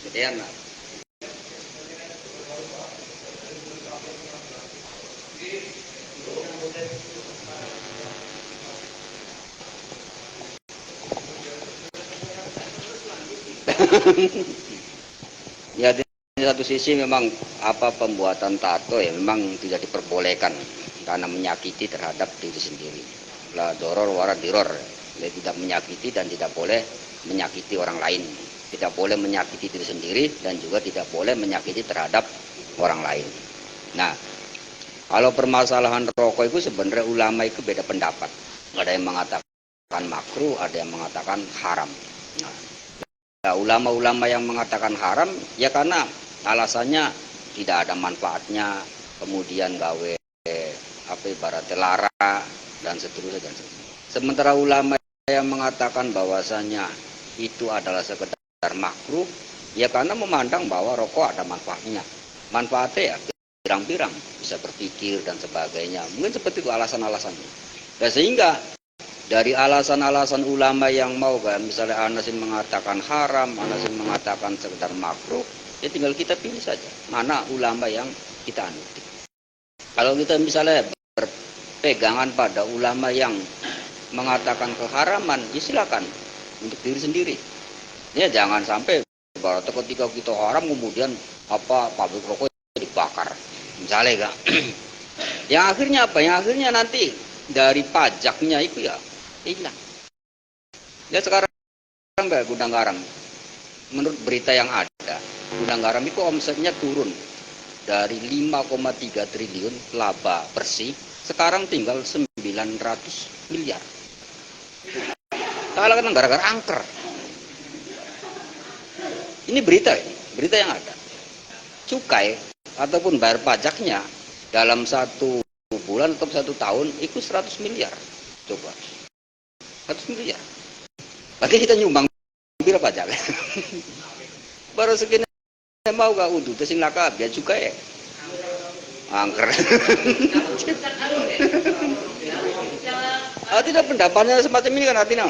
Gedean lah. Ya di satu sisi memang pembuatan tato ya memang tidak diperbolehkan karena menyakiti terhadap diri sendiri. La doror wara diror. Ya, tidak menyakiti dan tidak boleh menyakiti orang lain. Tidak boleh menyakiti diri sendiri dan juga tidak boleh menyakiti terhadap orang lain. Nah, kalau permasalahan rokok itu sebenarnya ulama itu beda pendapat. Ada yang mengatakan makruh, ada yang mengatakan haram. Nah, ulama-ulama yang mengatakan haram ya karena alasannya tidak ada manfaatnya, kemudian gawe ibaratnya lara dan seterusnya dan seterusnya. Sementara ulama yang mengatakan bahwasanya itu adalah sekedar makruh ya karena memandang bahwa rokok ada manfaatnya. Manfaatnya ya pirang-pirang, bisa berpikir dan sebagainya. Mungkin seperti itu alasan-alasannya. Dan sehingga dari alasan-alasan ulama yang mau kan, misalnya Anasin mengatakan haram, Anasin mengatakan sekedar makruh, ya tinggal kita pilih saja mana ulama yang kita anuti. Kalau kita misalnya berpegangan pada ulama yang mengatakan keharaman, ya silakan untuk diri sendiri. Ya jangan sampai ketika kita haram kemudian pabrik rokok dibakar, misalnya kan. Yang akhirnya apa? Yang akhirnya nanti dari pajaknya itu ya hilang. Ya sekarang Mbak Gudang Garam, menurut berita yang ada, Gudang Garam itu omsetnya turun dari 5,3 triliun laba bersih, sekarang tinggal 900 miliar. Kalau kan gara-gara angker. Ini berita yang ada. Cukai ataupun bayar pajaknya dalam 1 bulan atau 1 tahun itu 100 miliar. Coba. 100 miliar. Berarti kita nyumbang berapa pajak? Baru segini mau gak udah sing laka biar cukai. Angker. Tidak pendapatnya semacam ini kan artinya.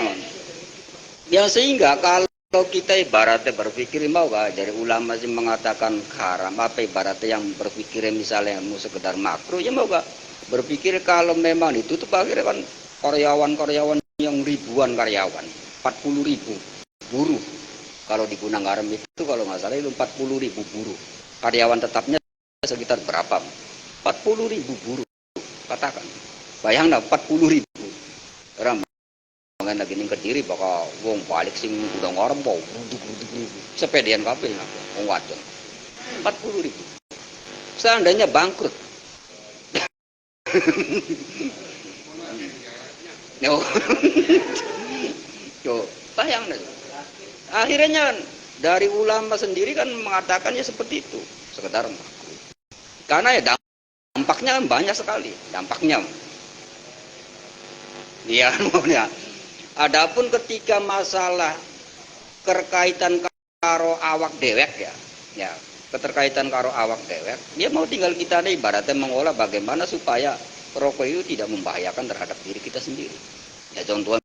Yang sehingga kalau kita ibaratnya berpikir mau gak dari ulama sih mengatakan haram, ibaratnya yang berpikir misalnya mau sekedar makruh, ya mau gak berpikir kalau memang ditutup akhirnya kan karyawan-karyawan yang ribuan karyawan, 40.000 buruh. Kalau di Gunung Garam itu kalau nggak salah itu 40.000 buruh. Karyawan tetapnya sekitar berapa? 40.000 buruh. Katakan. Bayangkan 40.000. Orang mengen lagi ning Kediri bakal wong balik sing Gunung Garam mau ruduk-ruduk. Sepedean kabeh wong wadon. 40.000. Seandainya bangkrut. Yo, bayangkan. Akhirnya dari ulama sendiri kan mengatakannya seperti itu, sekedar makruh. Karena ya dampaknya kan banyak sekali, dampaknya. Iya, ya. Adapun ketika masalah keterkaitan karo awak dewek ya, keterkaitan karo awak dewek, dia mau tinggal kita nih ibaratnya mengolah bagaimana supaya rokok itu tidak membahayakan terhadap diri kita sendiri. Ya contohnya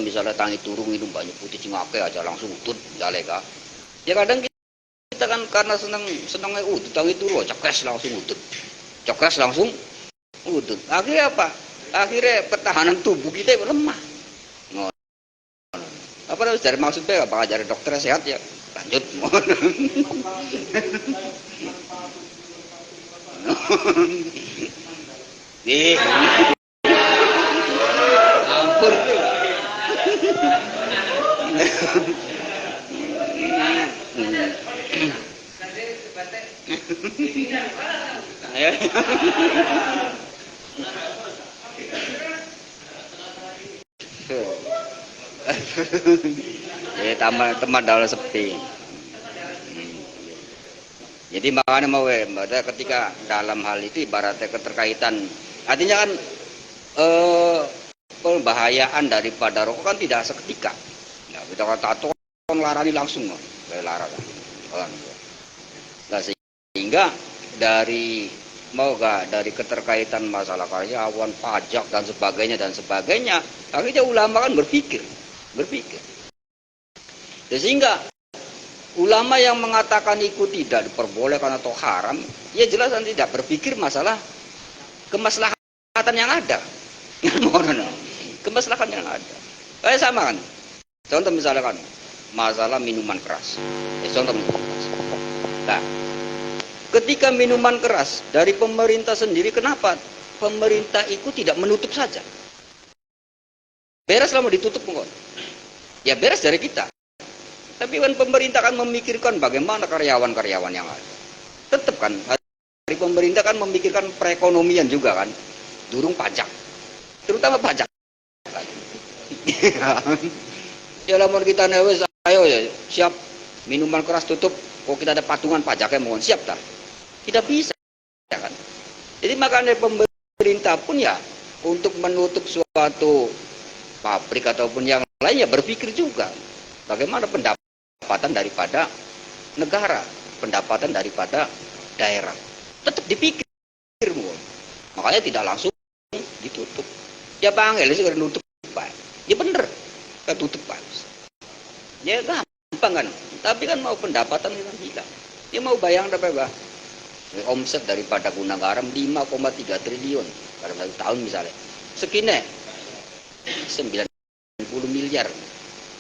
misalnya tangi turun minum banyak putih cingake aja langsung utut misalnya kak. Ya kadang kita kan karena senangnya utut tangi turun cekres langsung utut. Cekres langsung utut. Akhirnya apa? Akhirnya pertahanan tubuh kita lemah. Apa harus dari maksudnya apakah dari dokter sehat ya lanjut. Nih. Ampun. Ya teman dalam sepi. Jadi makanya mau ketika dalam hal itu ibaratnya keterkaitan, artinya kan pembahayaan daripada rokok kan tidak seketika. Nah, kita kata kan larani langsung, larang. Nah, sehingga dari dari keterkaitan masalah karyawan, pajak dan sebagainya, akhirnya ulama kan berpikir. Sehingga ulama yang mengatakan itu tidak diperbolehkan atau haram, ya jelas tidak berpikir masalah kemaslahatan yang ada. Kemaslahatan yang ada. Kayak sama kan. Contoh misalkan masalah minuman keras. Contoh minuman keras. Nah, ketika minuman keras dari pemerintah sendiri, kenapa pemerintah itu tidak menutup saja? Beres lah mau ditutup kok. Ya beres dari kita. Tapi kan pemerintah kan memikirkan bagaimana karyawan-karyawan yang ada. Tetap kan dari pemerintah kan memikirkan perekonomian juga kan. Durung pajak. Terutama pajak. Ya lamun kita newes ayo ya siap minuman keras tutup. Kok kita ada patungan pajaknya mohon siap tak? Tidak bisa ya kan. Jadi makanya pemerintah pun ya untuk menutup suatu pabrik ataupun yang lainnya berpikir juga bagaimana pendapatan daripada negara, pendapatan daripada daerah. Tetap dipikir. Makanya tidak langsung ditutup. Ya panggil sih nutup Pak. Ya bener. Kita tutup Pak. Ya gampang kan. Tapi kan mau pendapatan kan hilang. Dia mau bayang berapa? Omset daripada guna garam 5,3 triliun dalam satu tahun misalnya. Segini 90 miliar.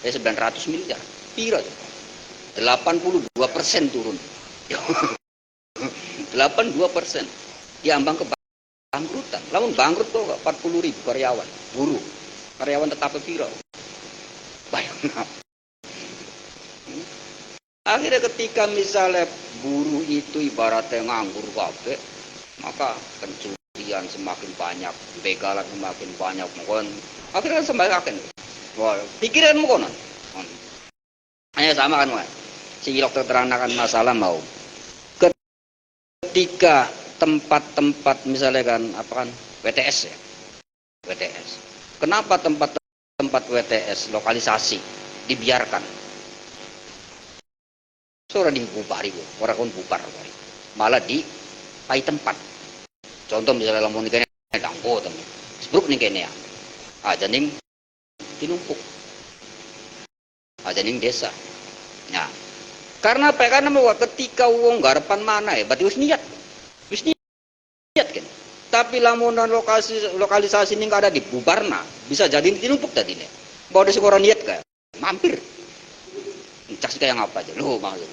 900 miliar. Pira 82% turun. 82%. Diambang ke bangkrutan. Lamun bangkrut kok 40.000 karyawan, buruh. Karyawan tetap pira. Bayangkan. Akhirnya ketika misalnya buruh itu ibaratnya nganggur kabeh, maka pencurian semakin banyak, begalan semakin banyak, mungkin akhirnya semakin. Wah, pikiran mungkin. Hanya sama kan, si dokter terangkan masalah mau. Ketika tempat-tempat misalnya kan apa kan WTS ya, WTS. Kenapa tempat-tempat WTS lokalisasi dibiarkan? Seorang dibubari, orang pun bubar, malah di pai tempat. Contoh misalnya lamun kene dangko temen, sebruk nih kene ya, aja ning tinumpuk, aja ning desa. Nah, karena apa? Karena bahwa ketika wong garepan mana ya, berarti wis niat kan. Tapi lamunan lokalisasi ini nggak ada di bubarna, bisa jadi tinumpuk tadi nih. Bawa ada seorang niat kayak mampir. Cak kayak ngapa aja, loh maksud.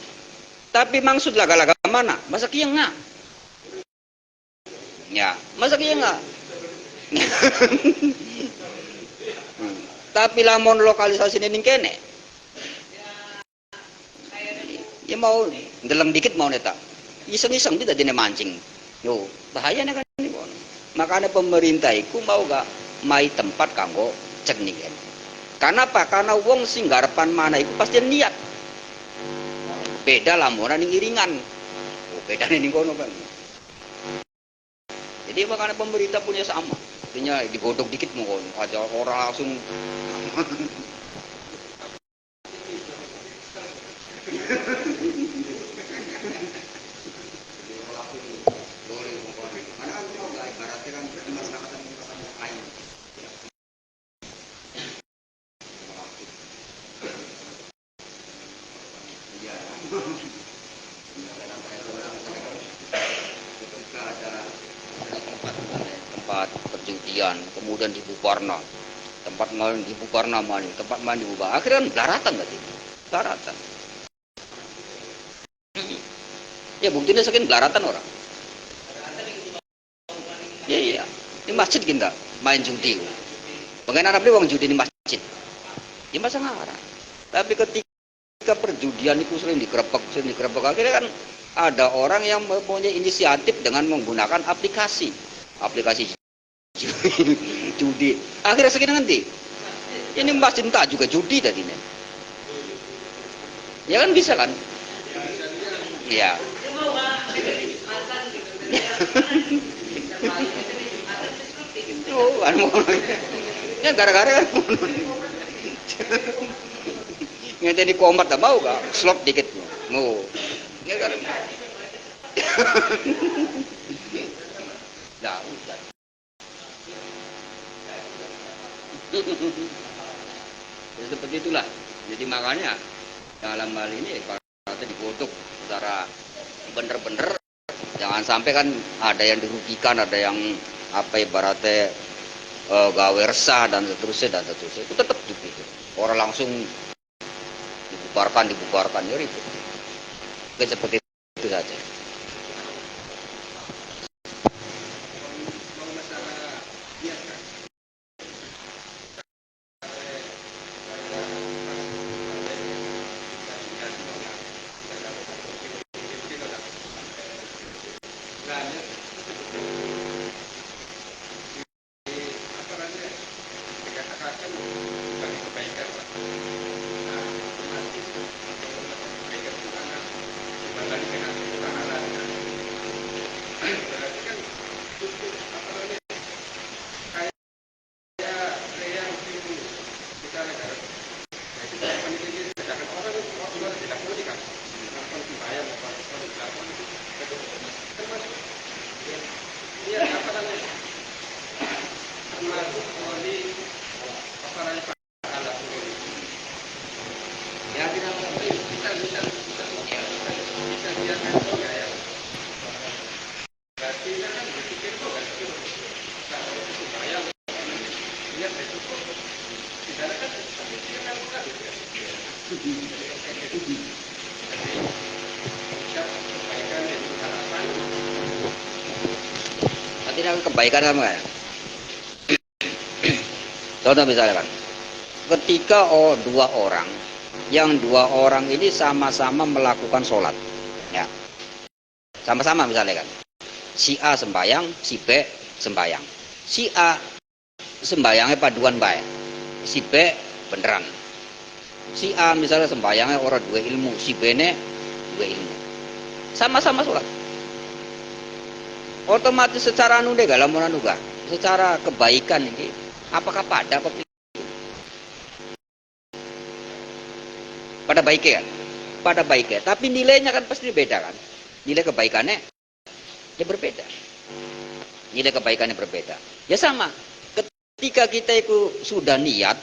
Tapi maksud laga-laga mana? Masa kia nggak? Ya, masa kia nggak? Tapi lamun lokalisasi ini kene, ya mau dalam dikit mau neta, iseng-iseng tidak dine mancing. Yo, bahaya kan ini. Makanya pemerintah itu mau gak mai tempat kanggo cek nih kan. Karena apa? Karena wong sing garepan mana itu pasti niat. Beda lamunan yang iringan. Oh, beda nih kono kan. Jadi makanya pemerintah punya sama. Artinya digodok dikit mau aja orang langsung. Tempat perjudian, kemudian dibubarna, tempat main dibubarna mani, tempat main dibubar, akhirnya daratan berarti, daratan. Ya buktinya sekian daratan orang. Ya iya, di masjid kita main judi. Bagaimana Arab uang judi di masjid? Ya masa ngarang. Tapi ketika perjudian itu sering digrebek, akhirnya kan ada orang yang mempunyai inisiatif dengan menggunakan aplikasi judi. Akhirnya segini nanti ini Mbak Cinta juga judi tadi nih. Ya kan bisa kan? Ya. Oh, ya gara-gara kan ngenteni komat tak mau kak slot dikit mau ya kan nah udah ya, seperti itulah. Jadi makanya dalam hal ini kalau dikutuk secara bener-bener, jangan sampai kan ada yang dirugikan, ada yang apa ibaratnya gawe resah dan seterusnya itu tetap gitu. Orang langsung dibubarkan ya ribut. Oke, seperti itu saja. Artinya kebaikan kamu kan? Contoh misalnya kan, ketika dua orang ini sama-sama melakukan sholat, ya, sama-sama misalnya kan, si A sembayang, si B sembayang, si A sembayangnya paduan baik, si B beneran, si A misalnya sembayangnya orang dua ilmu, si B ne dua ilmu, sama-sama sholat, otomatis secara anu deh galam juga, secara kebaikan ini, apakah pada pada baiknya kan? Pada baiknya, tapi nilainya kan pasti beda kan? Nilai kebaikannya ya berbeda. Nilai kebaikannya berbeda. Ya sama. Ketika kita itu sudah niat,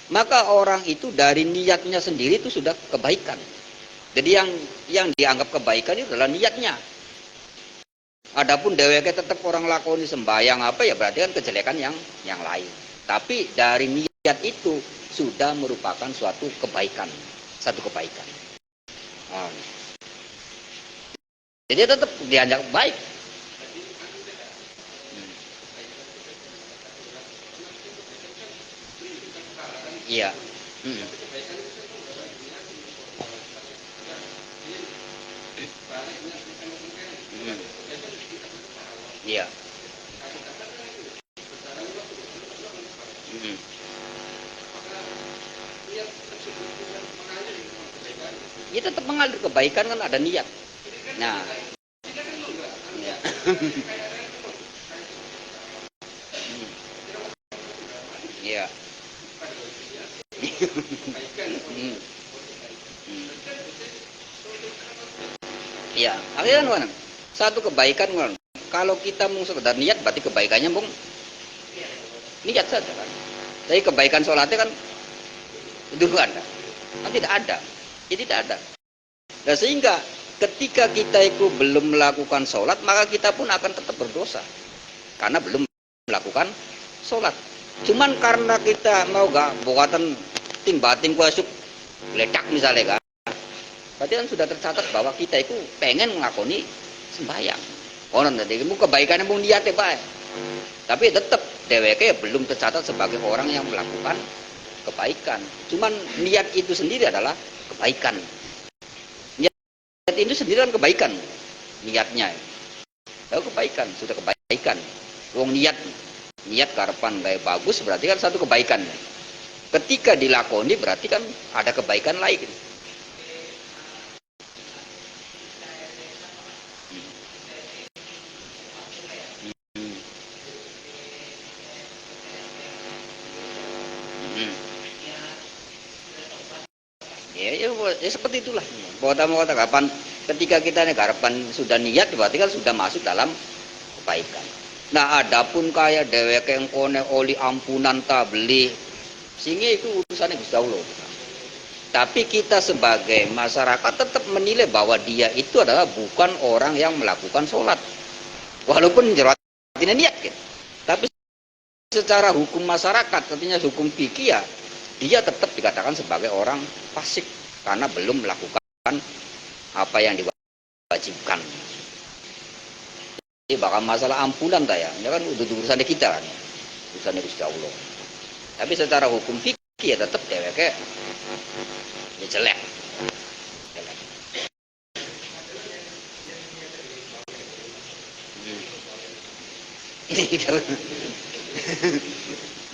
maka orang itu dari niatnya sendiri itu sudah kebaikan. Jadi yang dianggap kebaikan itu adalah niatnya. Adapun dheweke tetap orang lakoni sembahyang apa ya berarti kan kejelekan yang lain. Tapi dari niat itu sudah merupakan suatu kebaikan. Satu kebaikan. Jadi tetap dianggap baik. Iya. Iya. Ya tetap mengalir kebaikan kan ada niat. Nah, ya. Iya. Iya, akhirnya kan satu kebaikan kan. Kalau kita mau sekedar niat berarti kebaikannya mung niat saja kan. Tapi kebaikan sholatnya kan dulu ada. Kan tidak ada. Jadi tidak ada. Nah, sehingga ketika kita itu belum melakukan sholat, maka kita pun akan tetap berdosa. Karena belum melakukan sholat. Cuman karena kita mau gak buatan ting-bating kuasuk ledak misalnya kan. Berarti kan sudah tercatat bahwa kita itu pengen mengakoni sembahyang. Orang tadi mau kebaikannya mau niatnya baik. Tapi tetap dheweke belum tercatat sebagai orang yang melakukan kebaikan. Cuman niat itu sendiri adalah kebaikan. Niat itu sendiri kan kebaikan, niatnya. Tahu kebaikan, sudah kebaikan. Wong niat karepan baik bagus berarti kan satu kebaikan. Ketika dilakoni berarti kan ada kebaikan lain. Ya seperti itulah. Bahwa kapan ketika kita harapan sudah niat berarti kan sudah masuk dalam kebaikan. Nah, adapun kaya dheweke engkone oli ampunan ta beli sehingga itu urusannya Gusti Allah. Tapi kita sebagai masyarakat tetap menilai bahwa dia itu adalah bukan orang yang melakukan sholat. Walaupun jerotinnya niat gitu. Tapi secara hukum masyarakat, artinya hukum fikih ya, dia tetap dikatakan sebagai orang fasik karena belum melakukan apa yang diwajibkan. Jadi bakal masalah ampunan ya kan urusan kita kan, urusan Gusti Allah. Tapi secara hukum fikih ya tetap dheweke ya jelek.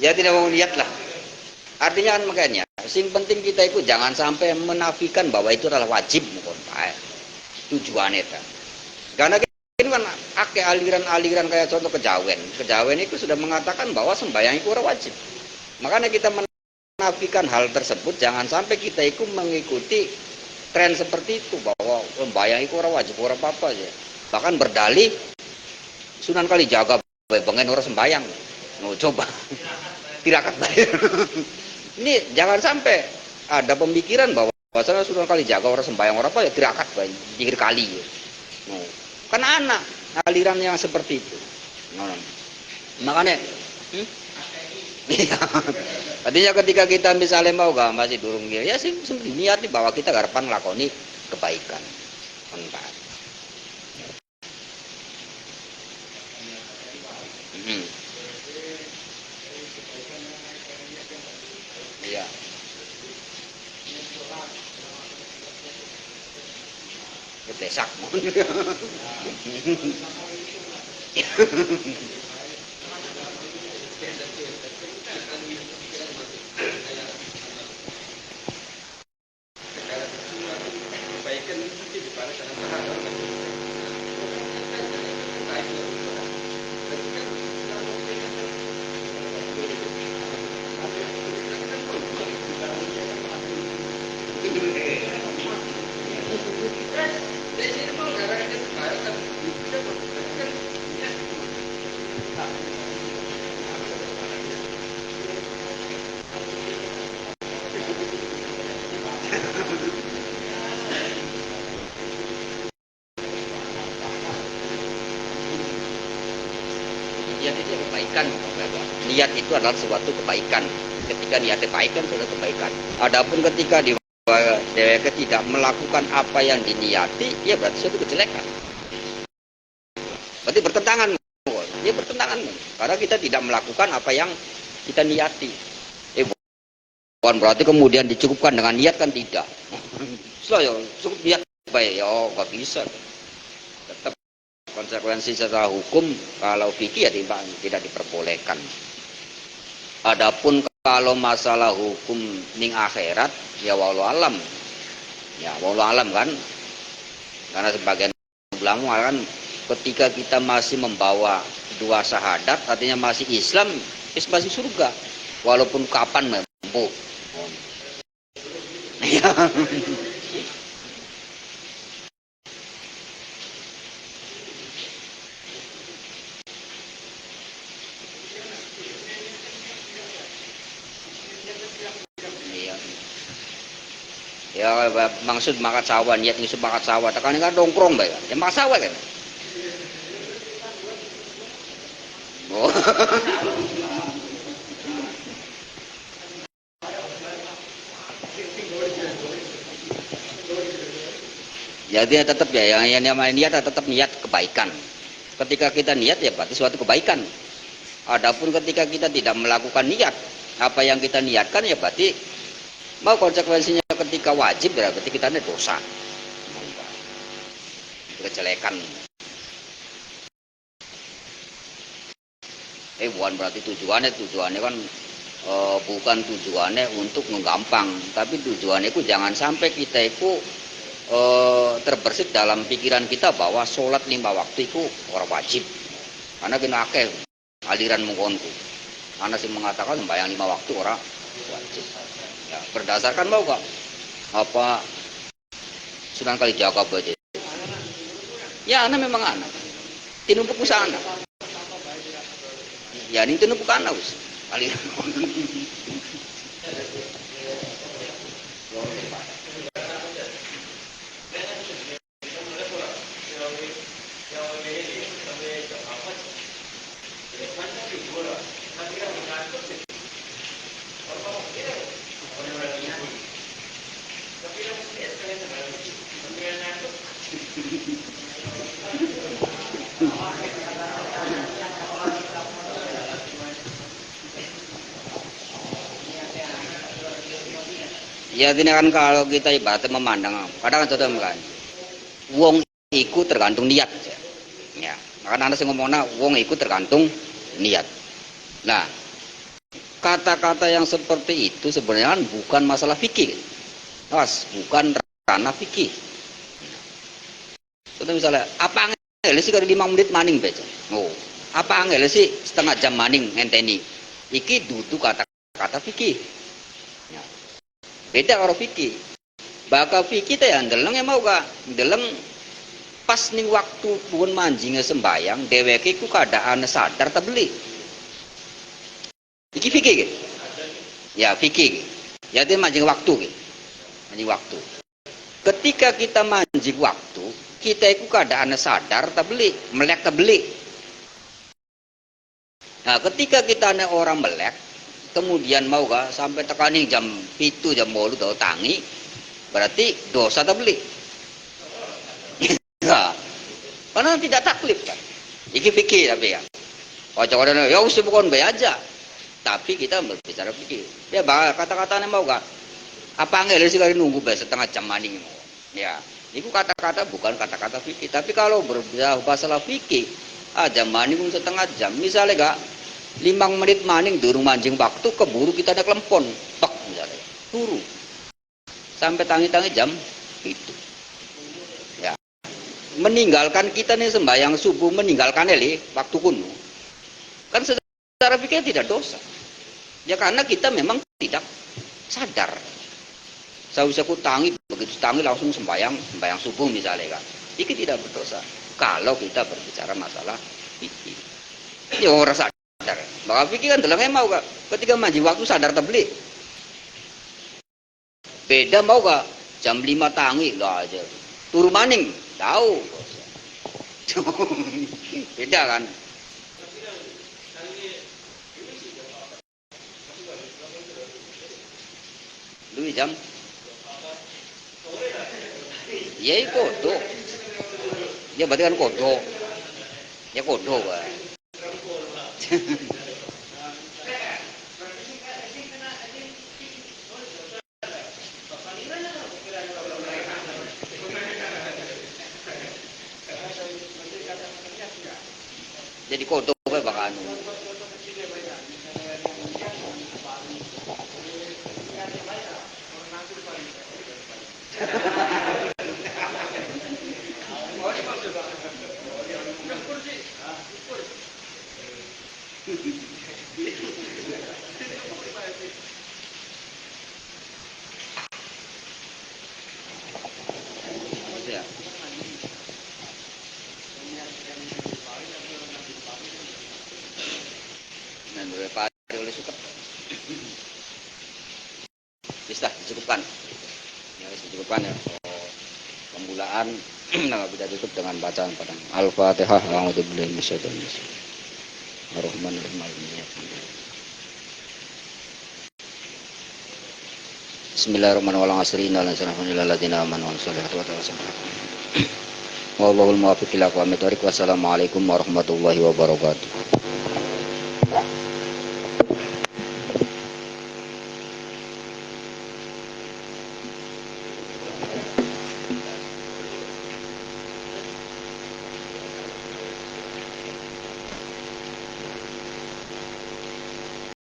Ya tidak mau lihat lah. Artinya kan makanya, sing penting kita itu jangan sampai menafikan bahwa itu adalah wajib mukon pae. Tujuannya kan. Karena ini kan akeh aliran-aliran kayak contoh kejawen. Kejawen itu sudah mengatakan bahwa sembahyang itu ora wajib. Makanya kita menafikan hal tersebut, jangan sampai kita itu mengikuti tren seperti itu bahwa sembahyang itu ora wajib, ora apa-apa aja. Bahkan berdalih Sunan Kalijaga bengen ora sembahyang. No, coba. Tirakat bayar. Ini jangan sampai ada pemikiran bahwa bahwasanya Sunan Kalijaga orang sembahyang orang apa ya tirakat bayi pikir kali ya. No. Kan anak aliran yang seperti itu. No. Makanya artinya ketika kita misalnya mau gak masih durung ya sih niat bahwa kita harapan lakoni kebaikan. Manfaat. Iya. Desak. Niat itu kebaikan. Niat itu adalah suatu kebaikan. Ketika niatnya baik kan sudah kebaikan. Adapun ketika dia tidak melakukan apa yang diniati, ya berarti suatu kejelekan. Berarti bertentangan. Dia bertentangan. Karena kita tidak melakukan apa yang kita niati. Bukan berarti kemudian dicukupkan dengan niat kan tidak. Setelah cukup niat baik, ya nggak bisa. Tetap konsekuensi secara hukum kalau fikih ya tidak diperbolehkan. Adapun kalau masalah hukum ning akhirat ya wallahu alam. Ya wallahu alam kan. Karena sebagian ulama kan ketika kita masih membawa dua syahadat artinya masih Islam, masih surga. Walaupun kapan mampu. Ya. Ya maksud makan sawah, niat ngisup makan sawah, tekan kan dongkrong bae. Ya makan sawah kan. Oh. Jadi tetap ya yang namanya niat tetap niat kebaikan. Ketika kita niat ya berarti suatu kebaikan. Adapun ketika kita tidak melakukan niat, apa yang kita niatkan ya berarti mau konsekuensinya ketika wajib berarti kita ini dosa, kejelekan. Bukan berarti tujuannya kan bukan tujuannya untuk menggampang, tapi tujuannya itu jangan sampai kita itu terbersit dalam pikiran kita bahwa sholat 5 waktu itu orang wajib. Karena kena akeh aliran mengkonku. Karena sih mengatakan sembahyang 5 waktu orang wajib. Ya, berdasarkan mau gak apa Sunan Kalijaga baca. Ya, anak memang anak. Tinumpuk usaha anak. Ya, ini tinumpuk anak us. Aliran. Ya ini kan kalau kita ibaratnya memandang, kadang contoh kan, wong iku tergantung niat. Ya, makanya anak ngomongnya wong iku tergantung niat. Nah, kata-kata yang seperti itu sebenarnya bukan masalah fikih, bukan ranah fikih. Contoh misalnya, apa angel sih kalau 5 menit maning baca? Oh, apa angel sih setengah jam maning ngenteni? Iki dudu kata-kata fikih. Beda karo fikih. Bakal fikih teh ndeleng mau gak ndeleng pas ning waktu pun manjinge sembayang dheweke ku keadaan sadar ta beli. Iki fikih gitu. Ya fikih. Ya dia manjing waktu gitu. Manjing waktu. Ketika kita manjing waktu, kita itu keadaan sadar ta beli, melek ta beli. Nah, ketika kita ada orang melek kemudian mau gak sampai tekaning jam 7 jam 8 tau tangi berarti dosa tak beli ya, karena tidak taklif kan iki fikih tapi ya kocok-kocoknya ya usah bukan baik aja tapi kita berbicara fikih ya kata-katanya mau gak apa enggak sih kali nunggu setengah jam maning ya itu kata-kata bukan kata-kata fikih tapi kalau berbicara masalah fikih jam maning setengah jam misalnya gak 5 menit maning durung manjing waktu keburu kita ada kelempon tok misalnya turu sampai tangi-tangi jam itu ya meninggalkan kita nih sembahyang subuh meninggalkan waktu kuno kan secara pikir tidak dosa ya karena kita memang tidak sadar saya usah tangi begitu tangi langsung sembahyang subuh misalnya kan ini tidak berdosa kalau kita berbicara masalah fikih ya orang sadar maka fikih kan dalamnya mau gak ketika manjing waktu sadar terbeli beda mau gak jam 5 tangi lah aja turu maning tahu beda kan dulu jam ya kodo ya berarti kan kodo ya kodo kan jadi kodok apa bakal anu oleh suka bisa dicukupkan ya dicukupkan ya pembulaan nah kita tutup dengan bacaan pada Al-Fatihah a'udzubillahi minasyaitonir rajim Ar-Rahmanir-Rahim Bismillahirrahmanirrahim Wallahul muwaffiq ila aqwamit thoriq. Wassalamualaikum warahmatullahi wabarakatuh.